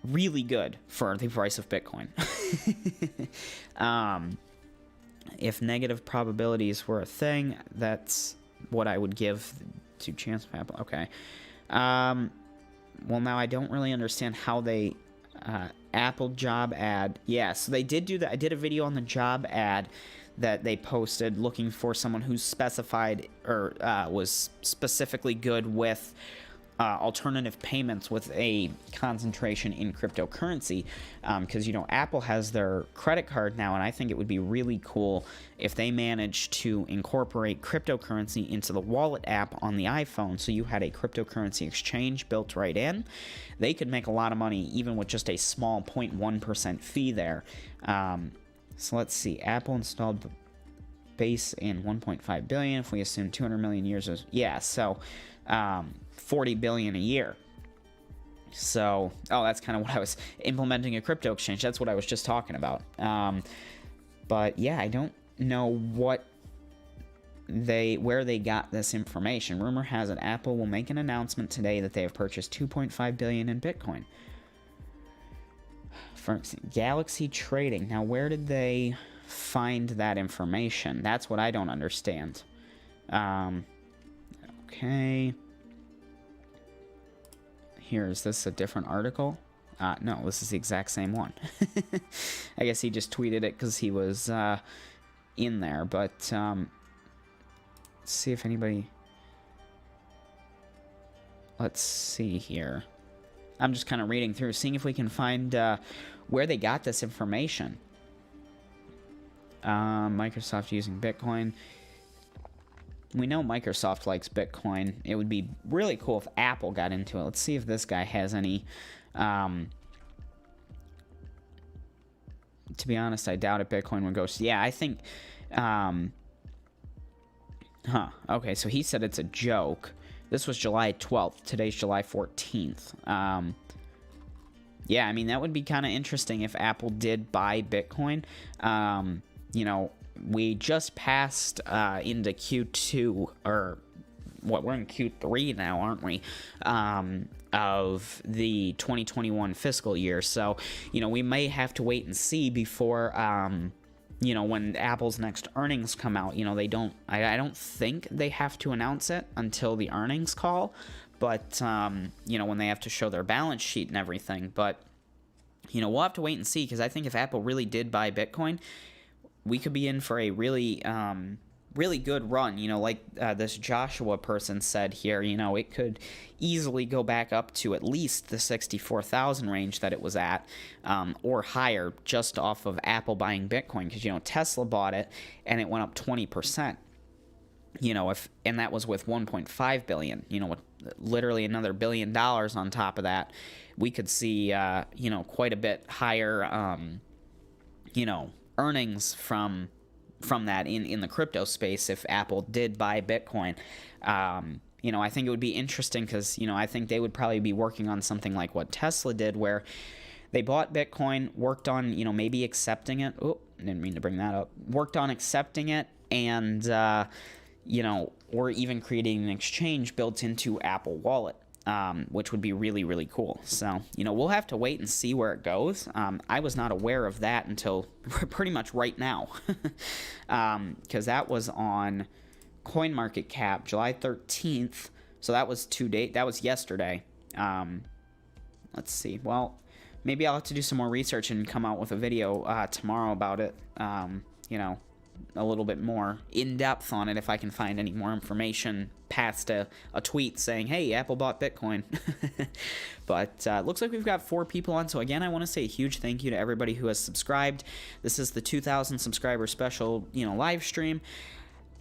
really good for the price of Bitcoin. If negative probabilities were a thing, that's what I would give to chance of Apple. Okay. Well, now I don't really understand how they... Apple job ad. Yeah, so they did do that. I did a video on the job ad that they posted looking for someone who's specified or was specifically good with alternative payments with a concentration in cryptocurrency, because Apple has their credit card now, and I think it would be really cool if they managed to incorporate cryptocurrency into the wallet app on the iPhone, so you had a cryptocurrency exchange built right in. They could make a lot of money even with just a small 0.1% fee there. So let's see, Apple installed base in 1.5 billion if we assume 200 million years. Yeah, so 40 billion a year. So, that's kind of what I was implementing a crypto exchange. That's what I was just talking about. But yeah, I don't know where they got this information. Rumor has it Apple will make an announcement today that they have purchased 2.5 billion in Bitcoin. For Galaxy Trading. Now, where did they find that information? That's what I don't understand. Okay. Here, is this a different article? No, this is the exact same one. I guess he just tweeted it because he was in there, but let's see if anybody... Let's see here. I'm just kind of reading through, seeing if we can find where they got this information. Microsoft using Bitcoin. We know Microsoft likes Bitcoin. It would be really cool if Apple got into it. Let's see if this guy has any. To be honest, I doubt it. Bitcoin would go. Yeah, I think. Okay, so he said it's a joke. This was July 12th. Today's July 14th. Yeah, I mean, that would be kind of interesting if Apple did buy Bitcoin. You know, we just passed into Q2, or what, we're in Q3 now, aren't we? Of the 2021 fiscal year. So, you know, we may have to wait and see before, you know, when Apple's next earnings come out. You know, they don't, I don't think they have to announce it until the earnings call, but, you know, when they have to show their balance sheet and everything. But, you know, we'll have to wait and see, because I think if Apple really did buy Bitcoin, we could be in for a really, really good run. You know, like this Joshua person said here, you know, it could easily go back up to at least the 64,000 range that it was at, or higher, just off of Apple buying Bitcoin, because, you know, Tesla bought it and it went up 20%. You know, and that was with 1.5 billion, you know, with literally another $1 billion on top of that, we could see, you know, quite a bit higher, you know, earnings from that in the crypto space if Apple did buy Bitcoin. You know, I think it would be interesting, because, you know, I think they would probably be working on something like what Tesla did, where they bought Bitcoin, worked on, you know, maybe accepting it. Oh, didn't mean to bring that up. Worked on accepting it, and, you know, or even creating an exchange built into Apple Wallet. Which would be really, really cool. So, you know, we'll have to wait and see where it goes. I was not aware of that until pretty much right now, because that was on CoinMarketCap, July 13th. So that was that was yesterday. Let's see. Well, maybe I'll have to do some more research and come out with a video tomorrow about it. You know, a little bit more in-depth on it, if I can find any more information past a tweet saying, hey, Apple bought Bitcoin. But looks like we've got 4 people on, so again, I want to say a huge thank you to everybody who has subscribed. This is the 2,000 subscriber special, you know, live stream.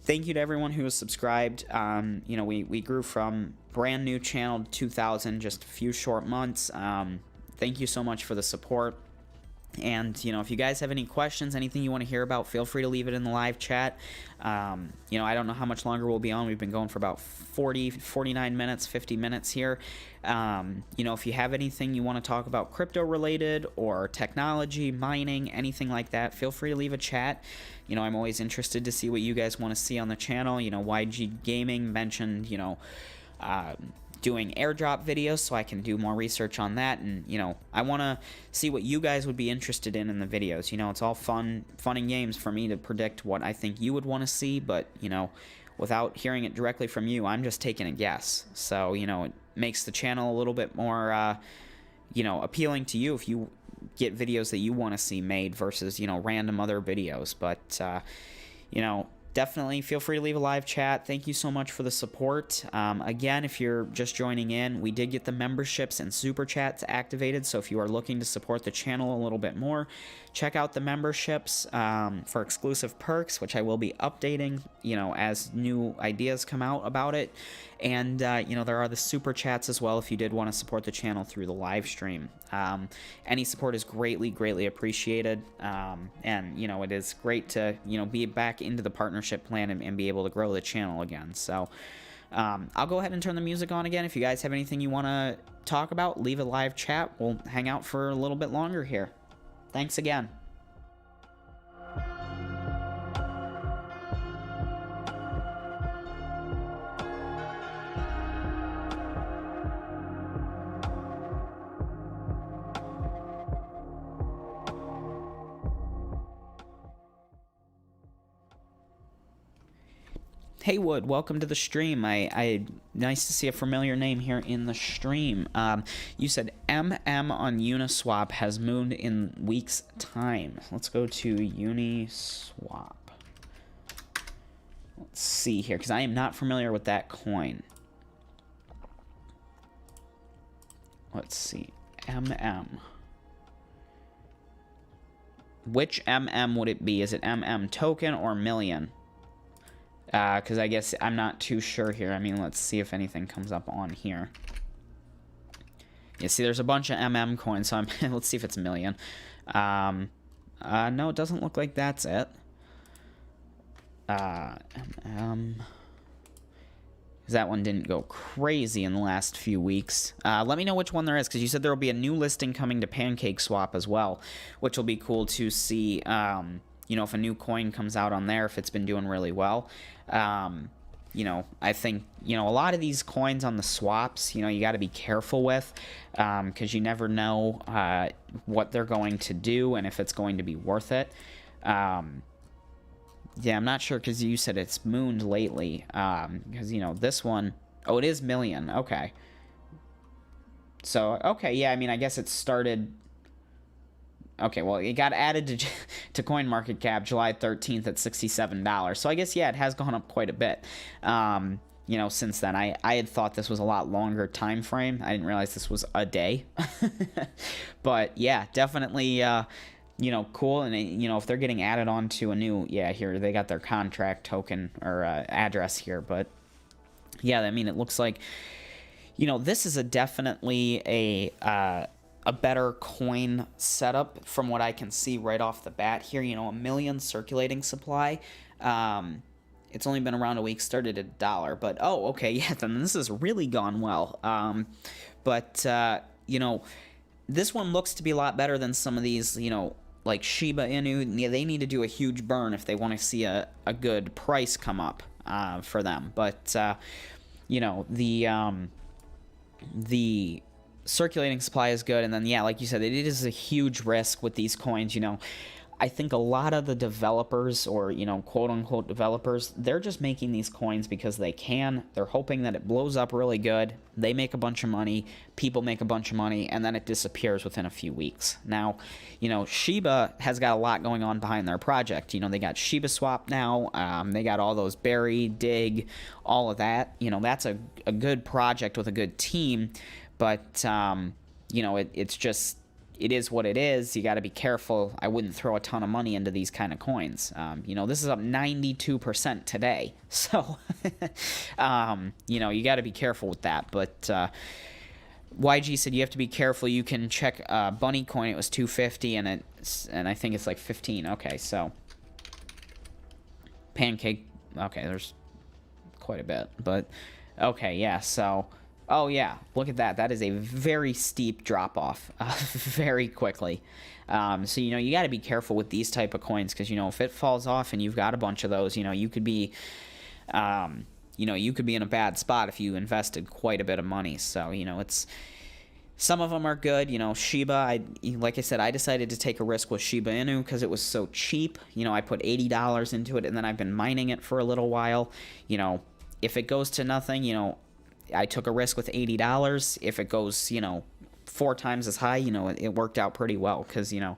Thank you to everyone who has subscribed. You know, we grew from brand new channel to 2,000 just a few short months. Thank you so much for the support. And, you know, if you guys have any questions, anything you want to hear about, feel free to leave it in the live chat. You know, I don't know how much longer we'll be on. We've been going for about 49 minutes, 50 minutes here. You know, if you have anything you want to talk about crypto related or technology, mining, anything like that, feel free to leave a chat. You know, I'm always interested to see what you guys want to see on the channel. You know, YG Gaming mentioned, you know, doing airdrop videos, so I can do more research on that. And, you know, I want to see what you guys would be interested in the videos. You know, it's all fun and games for me to predict what I think you would want to see, but, you know, without hearing it directly from you, I'm just taking a guess. So, you know, it makes the channel a little bit more, you know, appealing to you if you get videos that you want to see made versus, you know, random other videos. But, you know, definitely feel free to leave a live chat. Thank you so much for the support. Again, if you're just joining in, we did get the memberships and super chats activated, so if you are looking to support the channel a little bit more, check out the memberships for exclusive perks, which I will be updating, you know, as new ideas come out about it. And, you know, there are the super chats as well if you did want to support the channel through the live stream. Any support is greatly, greatly appreciated. And, you know, it is great to, you know, be back into the partnership plan and be able to grow the channel again. So I'll go ahead and turn the music on again. If you guys have anything you want to talk about, leave a live chat. We'll hang out for a little bit longer here. Thanks again. Hey Wood, welcome to the stream. Nice to see a familiar name here in the stream. You said MM on Uniswap has moved in weeks' time. Let's go to Uniswap. Let's see here, because I am not familiar with that coin. Let's see, MM. which would it be? Is it token or million? Because I guess I'm not too sure here. I mean, let's see if anything comes up on here. You see, there's a bunch of coins, so let's see if it's million. No, it doesn't look like that's it. Because that one didn't go crazy in the last few weeks. Let me know which one there is, because you said there will be a new listing coming to PancakeSwap as well, which will be cool to see, you know, if a new coin comes out on there, if it's been doing really well. You know, I think, you know, a lot of these coins on the swaps, you know, you got to be careful with, because you never know what they're going to do and if it's going to be worth it. Yeah, I'm not sure, because you said it's mooned lately, because, you know, this one, oh, it is million, okay. So, okay, yeah, I mean, I guess it started... Okay, well, it got added to CoinMarketCap July 13th at $67. So I guess, yeah, it has gone up quite a bit, you know, since then. I had thought this was a lot longer time frame. I didn't realize this was a day. But, yeah, definitely, you know, cool. And, you know, if they're getting added on to a new, yeah, here, they got their contract token or address here. But, yeah, I mean, it looks like, you know, this is definitely a better coin setup from what I can see right off the bat here. You know, 1 million circulating supply. It's only been around a week, started at $1, but oh, okay, yeah, then this has really gone well. You know, this one looks to be a lot better than some of these, you know, like Shiba Inu. Yeah, they need to do a huge burn if they want to see a good price come up for them. But, you know, the circulating supply is good, and then, yeah, like you said, it is a huge risk with these coins. You know, I think a lot of the developers, or, you know, quote-unquote developers, they're just making these coins because they can. They're hoping that it blows up really good, they make a bunch of money, people make a bunch of money, and then it disappears within a few weeks. Now, you know, Shiba has got a lot going on behind their project. You know, they got Shiba Swap now, they got all those Berry, Dig, all of that. You know, that's a good project with a good team. But, you know, it's just, it is what it is. You got to be careful. I wouldn't throw a ton of money into these kind of coins. You know, this is up 92% today. So, you know, you got to be careful with that. But YG said you have to be careful. You can check Bunny Coin. It was 250, and I think it's like 15. Okay, so Pancake. Okay, there's quite a bit. But, okay, yeah, so... Oh, yeah, look at that. That is a very steep drop-off very quickly. So, you know, you got to be careful with these type of coins because, you know, if it falls off and you've got a bunch of those, you know, you could be, you know, you could be in a bad spot if you invested quite a bit of money. So, you know, it's... Some of them are good. You know, Shiba, like I said, I decided to take a risk with Shiba Inu because it was so cheap. You know, I put $80 into it, and then I've been mining it for a little while. You know, if it goes to nothing, you know, I took a risk with $80. If it goes, you know, 4 times as high, you know, it worked out pretty well because, you know,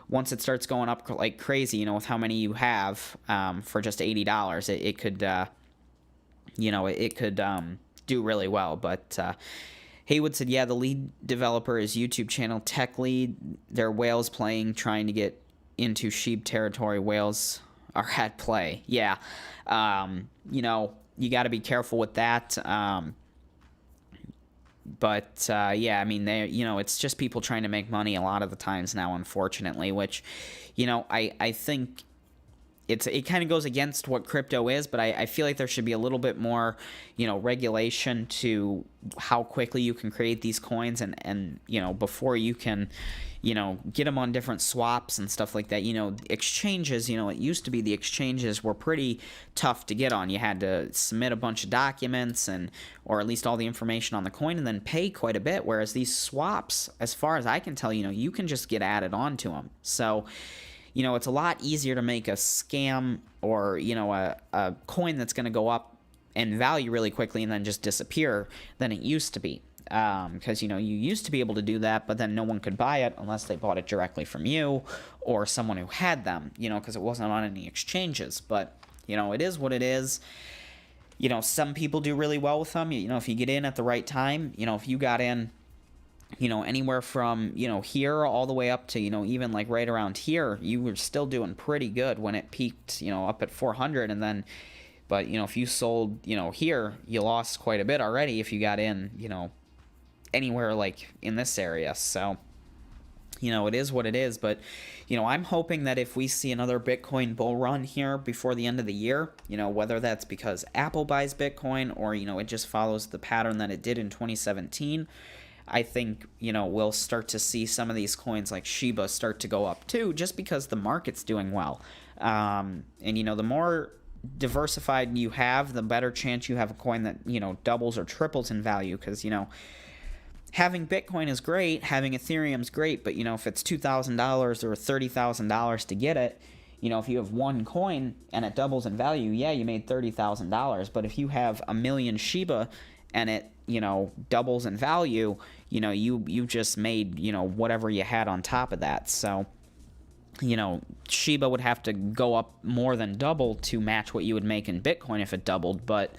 once it starts going up like crazy, you know, with how many you have for just $80, it could, you know, it could do really well. But Haywood said, yeah, the lead developer is YouTube channel Tech Lead. They're whales playing, trying to get into sheep territory. Whales are at play. Yeah. You know, you got to be careful with that. But, yeah, I mean, you know, it's just people trying to make money a lot of the times now, unfortunately, which, you know, I think it kind of goes against what crypto is, but I feel like there should be a little bit more, you know, regulation to how quickly you can create these coins and you know, before you can, you know, get them on different swaps and stuff like that. You know, exchanges, you know, it used to be the exchanges were pretty tough to get on. You had to submit a bunch of documents or at least all the information on the coin and then pay quite a bit, whereas these swaps, as far as I can tell, you know, you can just get added on to them. So, you know, it's a lot easier to make a scam or, you know, a coin that's going to go up in value really quickly and then just disappear than it used to be. Because, you know, you used to be able to do that, but then no one could buy it unless they bought it directly from you or someone who had them, you know, because it wasn't on any exchanges. But, you know, it is what it is. You know, some people do really well with them. You know, if you get in at the right time, you know, if you got in anywhere from, here all the way up to, even like right around here, you were still doing pretty good when it peaked, up at 400. And then, but, if you sold, here, you lost quite a bit already if you got in, anywhere like in this area. So, it is what it is. But, I'm hoping that if we see another Bitcoin bull run here before the end of the year, whether that's because Apple buys Bitcoin or, it just follows the pattern that it did in 2017, I think, we'll start to see some of these coins like Shiba start to go up too, just because the market's doing well. And, the more diversified you have, the better chance you have a coin that, doubles or triples in value. Because, having Bitcoin is great, having Ethereum is great, but, if it's $2,000 or $30,000 to get it, if you have one coin and it doubles in value, yeah, you made $30,000. But if you have a million Shiba and it, doubles in value, you just made, whatever you had on top of that. So, Shiba would have to go up more than double to match what you would make in Bitcoin if it doubled. But,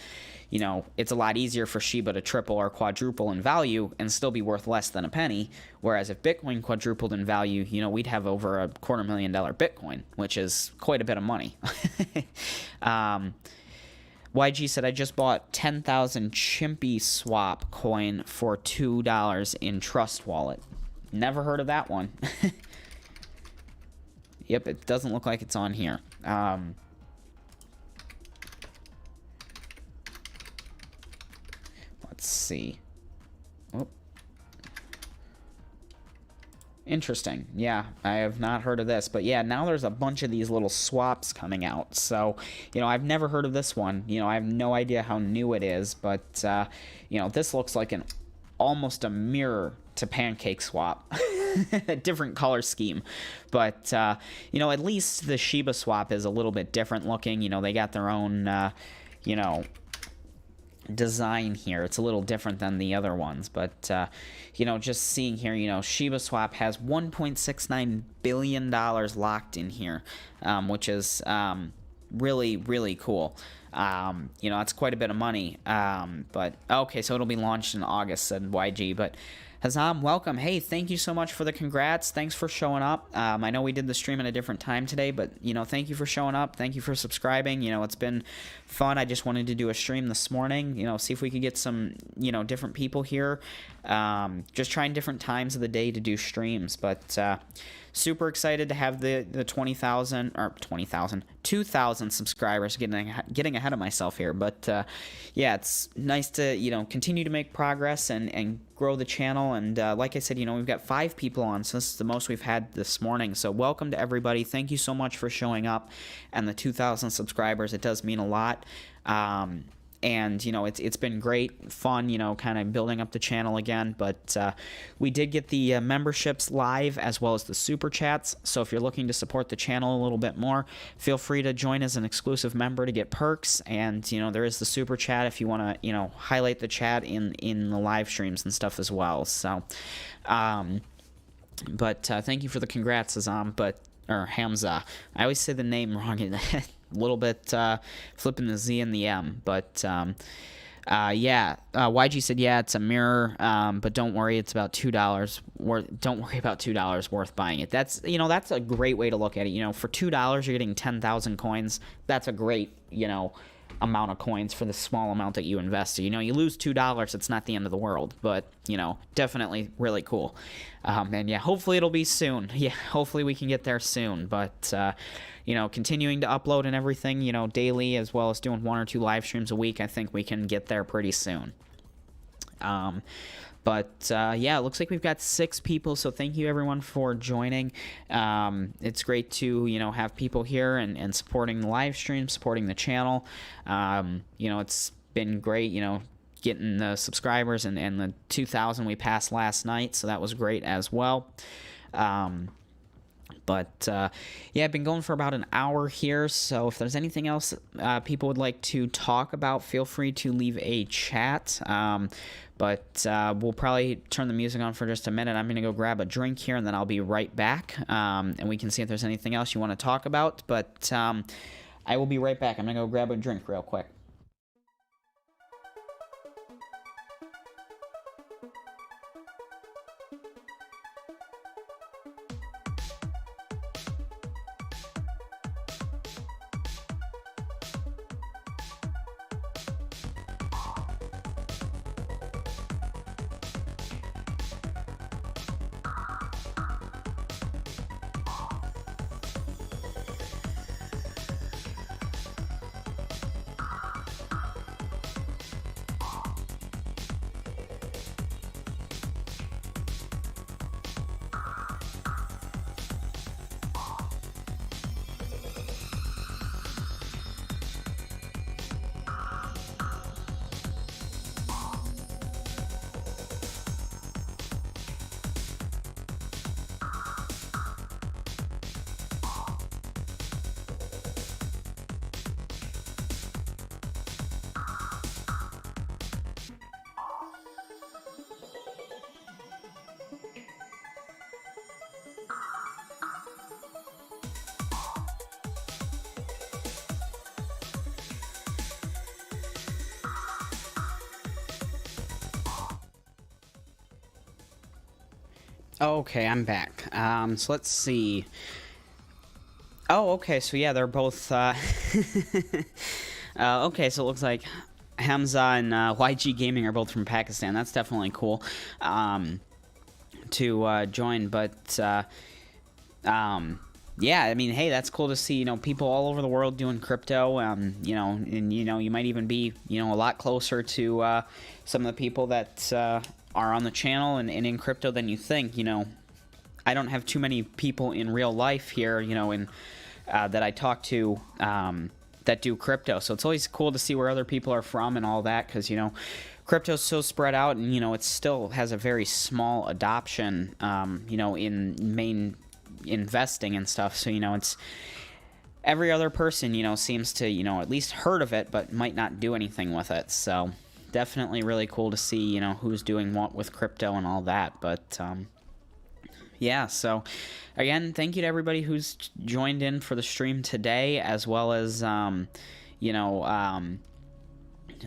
it's a lot easier for Shiba to triple or quadruple in value and still be worth less than a penny. Whereas if Bitcoin quadrupled in value, we'd have over $250,000 Bitcoin, which is quite a bit of money. YG said, I just bought 10,000 Chimpy Swap coin for $2 in Trust Wallet. Never heard of that one. Yep, it doesn't look like it's on here. Let's see. Oh. Interesting. Yeah, I have not heard of this. But yeah, now there's a bunch of these little swaps coming out. So, I've never heard of this one. I have no idea how new it is. But, this looks like almost a mirror to Pancake Swap. A different color scheme. But, at least the Shiba Swap is a little bit different looking. They got their own, design here. It's a little different than the other ones, but just seeing here, Shiba Swap has $1.69 billion locked in here, which is really, really cool. That's quite a bit of money. But okay, so it'll be launched in August, said YG. But Hazam, welcome. Hey, thank you so much for the congrats. Thanks for showing up. I know we did the stream at a different time today, but, thank you for showing up. Thank you for subscribing. It's been fun. I just wanted to do a stream this morning, see if we could get some, different people here. Just trying different times of the day to do streams, but super excited to have the 2,000 subscribers. Getting ahead of myself here, but yeah, it's nice to continue to make progress and grow the channel. And like I said, we've got 5 people on, so this is the most we've had this morning. So welcome to everybody. Thank you so much for showing up, and the 2,000 subscribers. It does mean a lot. And, it's been great, fun, kind of building up the channel again. But we did get the memberships live as well as the super chats. So if you're looking to support the channel a little bit more, feel free to join as an exclusive member to get perks. And, there is the super chat if you want to, highlight the chat in the live streams and stuff as well. So, but thank you for the congrats, Azam, or Hamza. I always say the name wrong. A little bit flipping the Z and the M, but yeah, YG said, yeah, it's a mirror, but don't worry, it's about $2 worth. Don't worry about $2 worth buying it. That's that's a great way to look at it. For $2 you're getting 10,000 coins. That's a great amount of coins for the small amount that you invested. You lose $2, it's not the end of the world, but definitely really cool. And yeah, hopefully it'll be soon. Yeah, hopefully we can get there soon. But continuing to upload and everything, daily, as well as doing 1 or 2 live streams a week, I think we can get there pretty soon. But yeah, it looks like we've got 6 people, so thank you everyone for joining. It's great to have people here and supporting the live stream, supporting the channel. It's been great, getting the subscribers and the 2,000 we passed last night, so that was great as well. But yeah, I've been going for about an hour here, so if there's anything else people would like to talk about, feel free to leave a chat. But we'll probably turn the music on for just a minute. I'm going to go grab a drink here, and then I'll be right back, and we can see if there's anything else you want to talk about. But I will be right back. I'm going to go grab a drink real quick. Okay, I'm back. So let's see. Oh, okay, so yeah, they're both, okay, so it looks like Hamza and YG Gaming are both from Pakistan. That's definitely cool to join, but yeah, I mean, hey, that's cool to see, people all over the world doing crypto, and, you might even be, a lot closer to some of the people that are on the channel and in crypto than you think. I don't have too many people in real life here, that I talk to that do crypto. So it's always cool to see where other people are from and all that, because, crypto's so spread out, and, it still has a very small adoption, in main investing and stuff. So, it's every other person, seems to, at least heard of it, but might not do anything with it. So definitely really cool to see, who's doing what with crypto and all that. But, yeah, so again, thank you to everybody who's joined in for the stream today, as well as,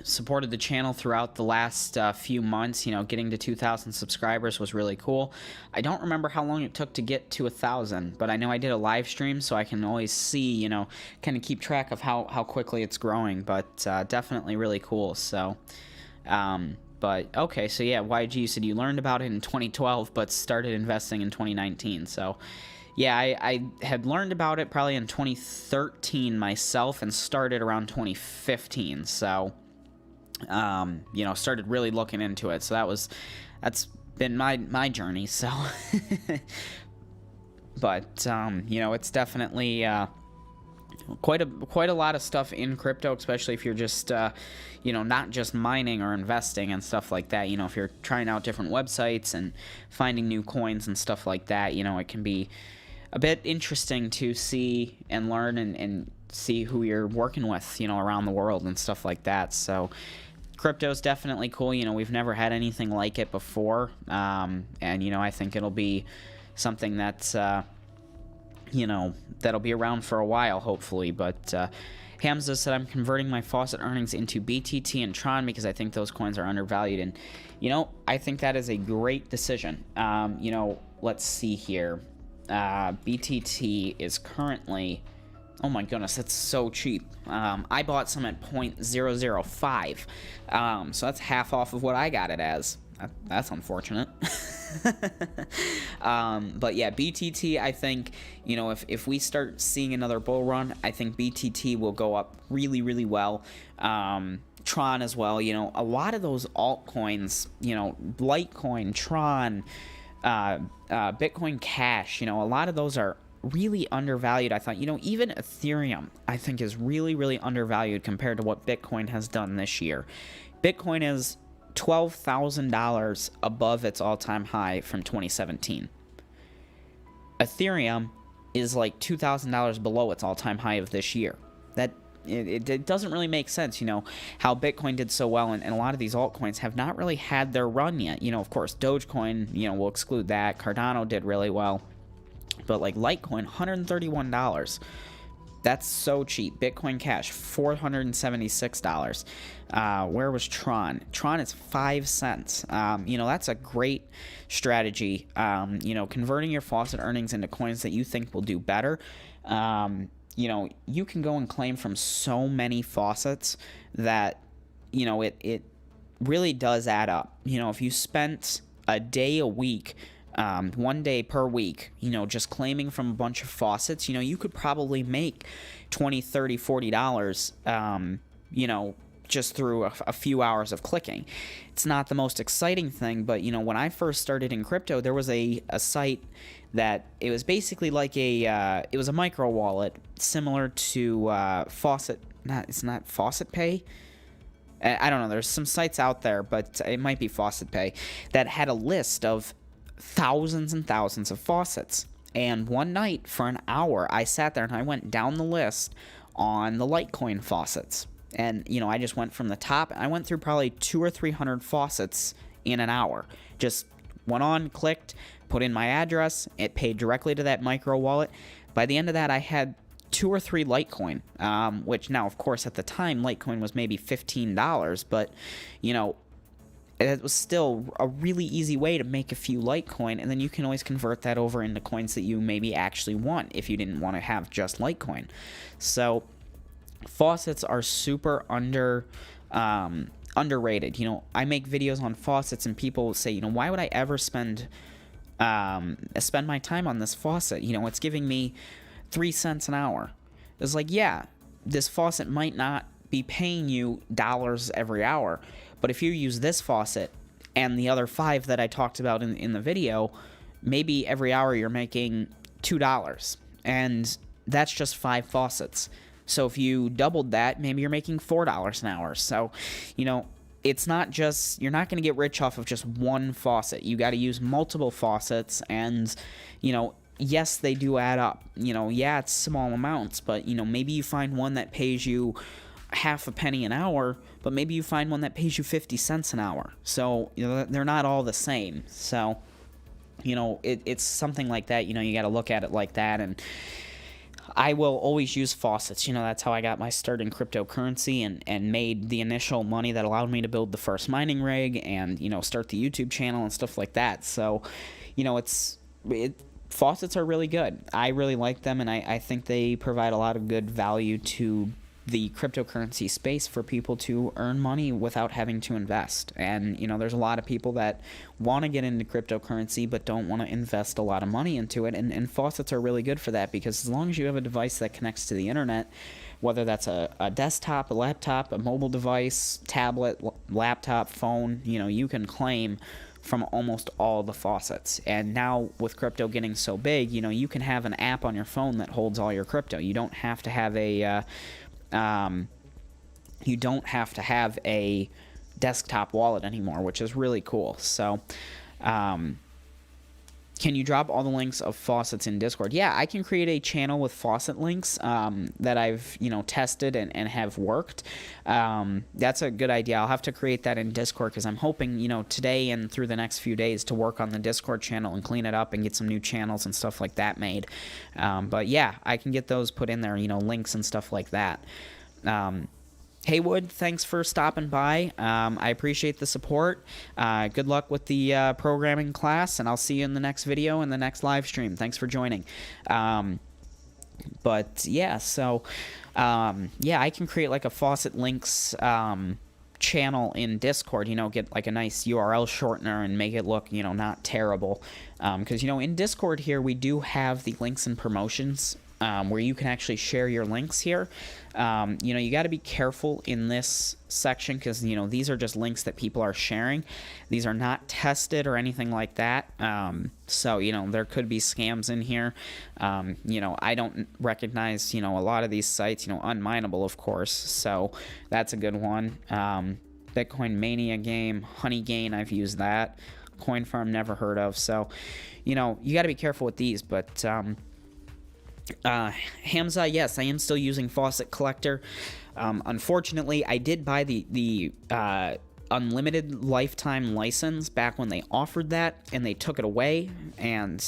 supported the channel throughout the last few months. Getting to 2,000 subscribers was really cool. I don't remember how long it took to get to 1,000, but I know I did a live stream, so I can always see, kind of keep track of how quickly it's growing, but definitely really cool. So, but okay, so yeah, YG, you said you learned about it in 2012, but started investing in 2019. So yeah, I had learned about it probably in 2013 myself and started around 2015. So, started really looking into it. So that's been my journey. So, but, it's definitely, quite a lot of stuff in crypto, especially if you're just not just mining or investing and stuff like that. If you're trying out different websites and finding new coins and stuff like that, it can be a bit interesting to see and learn and see who you're working with, around the world and stuff like that. So crypto's definitely cool. We've never had anything like it before, and I think it'll be something that's that'll be around for a while, hopefully. But Hamza said, I'm converting my faucet earnings into BTT and Tron because I think those coins are undervalued. And, I think that is a great decision. Let's see here. BTT is currently, oh my goodness, that's so cheap. I bought some at 0.005. So that's half off of what I got it as. That's unfortunate. But yeah, BTT, I think, if we start seeing another bull run, I think BTT will go up really, really well. Tron as well, a lot of those altcoins, Litecoin, Tron, Bitcoin Cash, a lot of those are really undervalued. I thought, even Ethereum, I think, is really, really undervalued compared to what Bitcoin has done this year. Bitcoin is $12,000 above its all-time high from 2017. Ethereum is like $2,000 below its all-time high of this year. That it doesn't really make sense, how Bitcoin did so well, and a lot of these altcoins have not really had their run yet. Of course, Dogecoin, we'll exclude that. Cardano did really well. But like Litecoin, $131. That's so cheap. Bitcoin Cash, $476. Where was Tron? Tron is 5 cents. That's a great strategy. Converting your faucet earnings into coins that you think will do better. You can go and claim from so many faucets that, it really does add up. If you spent a day a week, 1 day per week, just claiming from a bunch of faucets, you could probably make $20, $30, $40, just through a few hours of clicking. It's not the most exciting thing, but, when I first started in crypto, there was a site that it was basically like it was a micro wallet similar to Faucet. It's not Faucet Pay. I don't know. There's some sites out there, but it might be Faucet Pay that had a list of thousands and thousands of faucets. And one night for an hour, I sat there and I went down the list on the Litecoin faucets. And, I just went from the top. I went through probably 200 or 300 faucets in an hour. Just went on, clicked, put in my address. It paid directly to that micro wallet. By the end of that, I had 2 or 3 Litecoin, which now, of course, at the time, Litecoin was maybe $15. But, it was still a really easy way to make a few Litecoin, and then you can always convert that over into coins that you maybe actually want if you didn't want to have just Litecoin. So faucets are super underrated. I make videos on faucets, and people say, why would I ever spend my time on this faucet? It's giving me 3 cents an hour. It's like, yeah, this faucet might not be paying you dollars every hour, but if you use this faucet and the other 5 that I talked about in the video, maybe every hour you're making $2, and that's just 5 faucets. So if you doubled that, maybe you're making $4 an hour. So, it's not just, you're not going to get rich off of just one faucet. You got to use multiple faucets, and, yes, they do add up. Yeah, it's small amounts, but, maybe you find one that pays you half a penny an hour, but maybe you find one that pays you 50 cents an hour. So, they're not all the same. So, it's something like that. You got to look at it like that. And I will always use faucets. That's how I got my start in cryptocurrency and made the initial money that allowed me to build the first mining rig and, start the YouTube channel and stuff like that. So, faucets are really good. I really like them, and I think they provide a lot of good value to the cryptocurrency space for people to earn money without having to invest. And, there's a lot of people that want to get into cryptocurrency but don't want to invest a lot of money into it. And faucets are really good for that, because as long as you have a device that connects to the internet, whether that's a desktop, a laptop, a mobile device, tablet, laptop, phone, you can claim from almost all the faucets. And now with crypto getting so big, you can have an app on your phone that holds all your crypto. You don't have to have a desktop wallet anymore, which is really cool. So, can you drop all the links of faucets in Discord? Yeah, I can create a channel with faucet links that I've tested and have worked. That's a good idea. I'll have to create that in Discord, because I'm hoping today and through the next few days to work on the Discord channel and clean it up and get some new channels and stuff like that made. But yeah, I can get those put in there, links and stuff like that. Haywood, thanks for stopping by. I appreciate the support. Good luck with the programming class, and I'll see you in the next video and the next live stream. Thanks for joining. But yeah, so yeah, I can create like a faucet links channel in Discord, get like a nice URL shortener and make it look, not terrible. Because, in Discord here, we do have the links and promotions where you can actually share your links here. You got to be careful in this section, because, these are just links that people are sharing. These are not tested or anything like that. So, there could be scams in here. I don't recognize, a lot of these sites, unmineable, of course. So that's a good one. Bitcoin Mania game, Honey Gain, I've used that. Coin Farm, never heard of. So, you got to be careful with these, but, Hamza, yes, I am still using Faucet Collector. Unfortunately, I did buy the unlimited lifetime license back when they offered that, and they took it away. And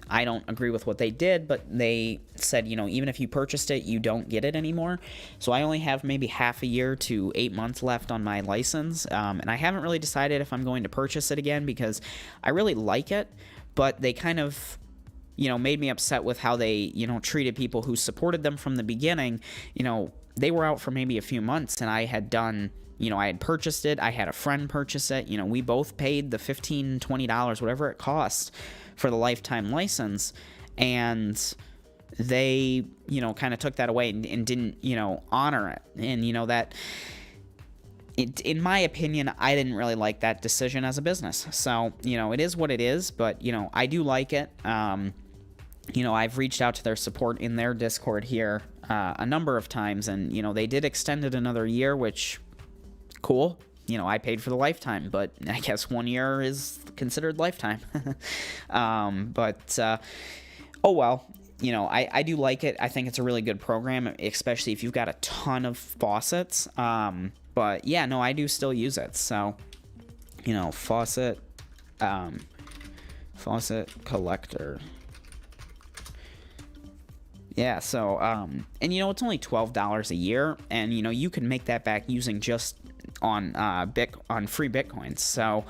I don't agree with what they did, but they said, even if you purchased it, you don't get it anymore. So I only have maybe half a year to 8 months left on my license, and I haven't really decided if I'm going to purchase it again, because I really like it, but they kind of made me upset with how they, treated people who supported them from the beginning. They were out for maybe a few months, and I had done, I had purchased it. I had a friend purchase it. We both paid the $15, $20, whatever it cost for the lifetime license. And they, kind of took that away and didn't, honor it. And, that... in my opinion, I didn't really like that decision as a business. So, it is what it is, but, I do like it. I've reached out to their support in their Discord here a number of times, and, they did extend it another year, which, cool. I paid for the lifetime, but I guess 1 year is considered lifetime. Oh well. I do like it. I think it's a really good program, especially if you've got a ton of faucets. But yeah, no, I do still use it. So, faucet collector. Yeah, so, and it's only $12 a year, and, you can make that back using just on free Bitcoins. So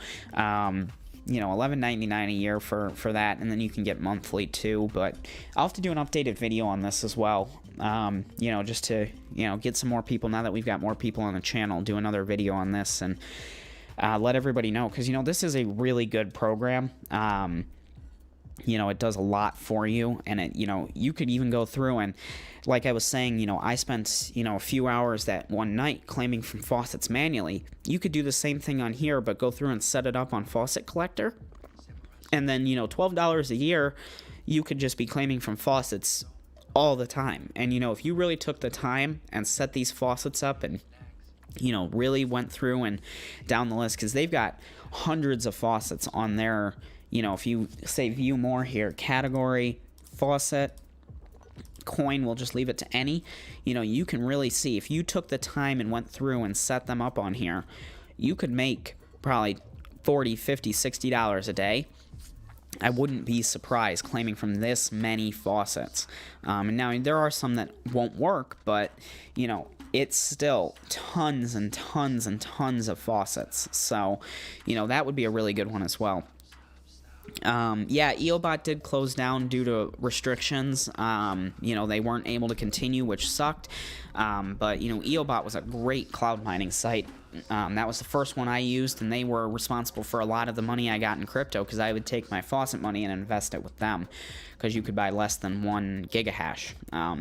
you know, $11.99 a year for that, and then you can get monthly too. But I'll have to do an updated video on this as well. You know, just to, you know, get some more people, now that we've got more people on the channel, do another video on this and let everybody know, because, you know, this is a really good program. You know, it does a lot for you, and it, you know, you could even go through and, like I was saying, you know, I spent, you know, a few hours that one night claiming from faucets manually. You could do the same thing on here, but go through and set it up on Faucet Collector, and then, you know, $12 a year, you could just be claiming from faucets all the time. And, you know, if you really took the time and set these faucets up and, you know, really went through and down the list, because they've got hundreds of faucets on their, you know, if you say view more here, category, faucet, coin, we'll just leave it to any, you know, you can really see, if you took the time and went through and set them up on here, you could make probably $40, $50, $60 a day. I wouldn't be surprised claiming from this many faucets. And now there are some that won't work, but, you know, it's still tons and tons and tons of faucets. So, you know, that would be a really good one as well. Yeah, EOBot did close down due to restrictions. You know, they weren't able to continue, which sucked. But, you know, EOBot was a great cloud mining site. That was the first one I used, and they were responsible for a lot of the money I got in crypto, because I would take my faucet money and invest it with them, because you could buy less than 1 gigahash.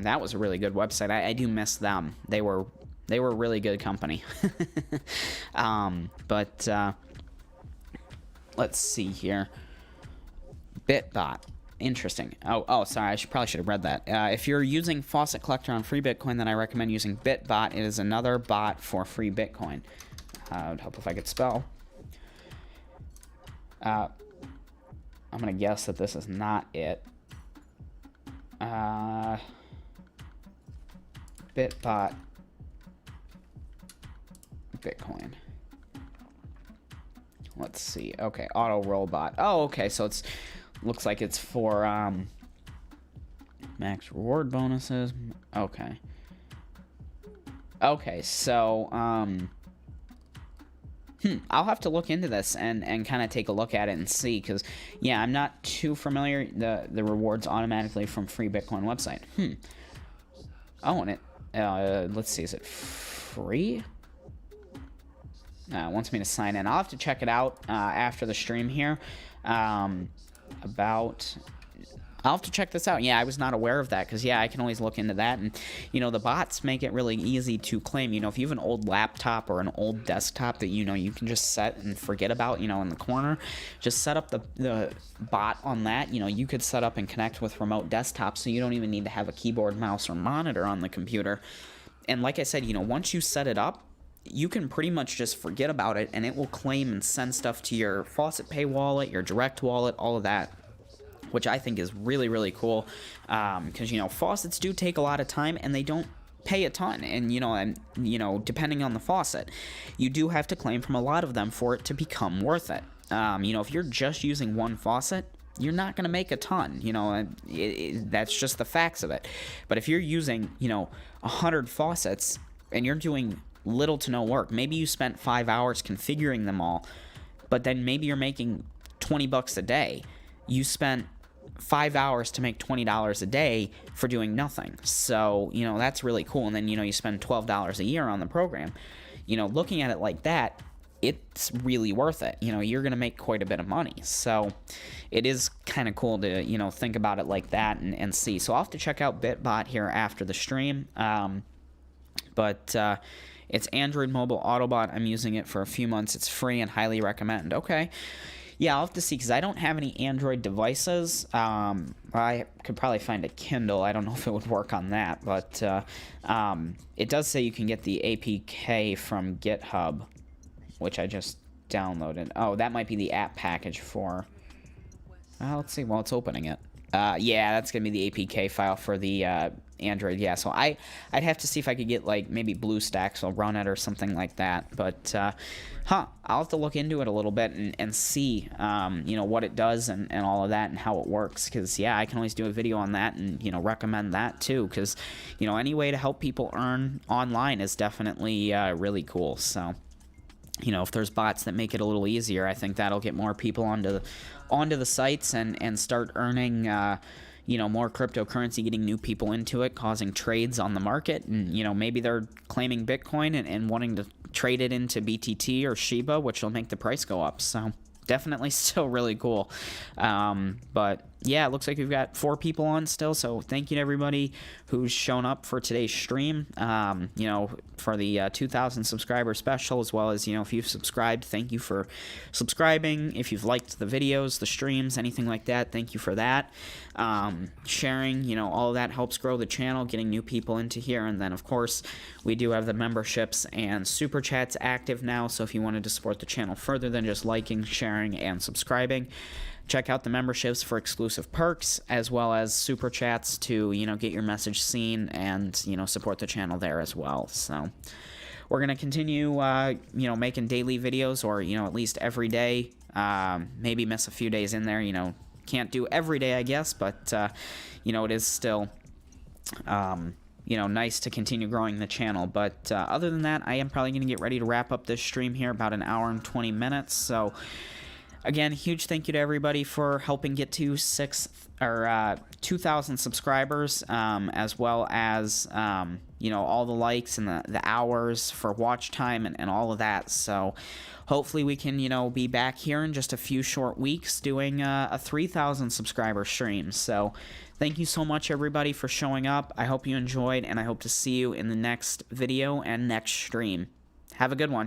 That was a really good website. I do miss them. They were a really good company. Let's see here. Bitbot. Interesting. Oh, sorry. I probably should have read that. If you're using Faucet Collector on free Bitcoin, then I recommend using Bitbot. It is another bot for free Bitcoin. It would help if I could spell. I'm going to guess that this is not it. Bitbot. Bitcoin. Let's see. Okay, auto robot. Oh, okay. So it's looks like it's for max reward bonuses. Okay. Okay, so I'll have to look into this and kind of take a look at it and see, because yeah, I'm not too familiar. The rewards automatically from free Bitcoin website. Oh, and it let's see, is it free? Wants me to sign in. I'll have to check it out after the stream here. I'll have to check this out. Yeah, I was not aware of that, because, yeah, I can always look into that. And, you know, the bots make it really easy to claim. You know, if you have an old laptop or an old desktop that, you know, you can just set and forget about, you know, in the corner, just set up the bot on that. You know, you could set up and connect with remote desktops, so you don't even need to have a keyboard, mouse, or monitor on the computer. And like I said, you know, once you set it up, you can pretty much just forget about it, and it will claim and send stuff to your Faucet Pay wallet, your direct wallet, all of that, which I think is really, really cool, because, you know, faucets do take a lot of time, and they don't pay a ton, and, you know, depending on the faucet, you do have to claim from a lot of them for it to become worth it. You know, if you're just using one faucet, you're not going to make a ton, you know, that's just the facts of it. But if you're using, you know, 100 faucets, and you're doing little to no work, maybe you spent 5 hours configuring them all, but then maybe you're making $20 a day. You spent 5 hours to make $20 a day for doing nothing. So, you know, that's really cool. And then, you know, you spend $12 a year on the program. You know, looking at it like that, it's really worth it. You know, you're going to make quite a bit of money. So it is kind of cool to, you know, think about it like that and see. So I'll have to check out Bitbot here after the stream. It's Android Mobile Autobot. I'm using it for a few months. It's free and highly recommend. Okay. Yeah, I'll have to see, because I don't have any Android devices. I could probably find a Kindle. I don't know if it would work on that, but it does say you can get the APK from GitHub, which I just downloaded. Oh, that might be the app package for... let's see. Well, it's opening it. Yeah, that's going to be the APK file for the Android. Yeah, so I'd have to see if I could get, like, maybe BlueStacks or run it or something like that. But, I'll have to look into it a little bit and see, you know, what it does and all of that and how it works. Because, yeah, I can always do a video on that and, you know, recommend that too. Because, you know, any way to help people earn online is definitely really cool. So, you know, if there's bots that make it a little easier, I think that'll get more people onto the sites and start earning, you know, more cryptocurrency, getting new people into it, causing trades on the market. And, you know, maybe they're claiming Bitcoin and wanting to trade it into BTT or Shiba, which will make the price go up. So definitely still really cool. But yeah, it looks like we've got 4 people on still, so thank you to everybody who's shown up for today's stream, you know, for the 2,000 subscriber special, as well as, you know, if you've subscribed, thank you for subscribing. If you've liked the videos, the streams, anything like that, thank you for that. Sharing, you know, all of that helps grow the channel, getting new people into here. And then, of course, we do have the memberships and super chats active now, so if you wanted to support the channel further than just liking, sharing, and subscribing, check out the memberships for exclusive perks, as well as super chats to, you know, get your message seen and, you know, support the channel there as well. So we're going to continue, you know, making daily videos, or, you know, at least every day, maybe miss a few days in there, you know, can't do every day, I guess, but, you know, it is still, you know, nice to continue growing the channel. But other than that, I am probably going to get ready to wrap up this stream here, about an hour and 20 minutes. So again, huge thank you to everybody for helping get to 2,000 subscribers, as well as, you know, all the likes and the hours for watch time and all of that. So hopefully we can, you know, be back here in just a few short weeks doing a 3,000 subscriber stream. So thank you so much, everybody, for showing up. I hope you enjoyed, and I hope to see you in the next video and next stream. Have a good one.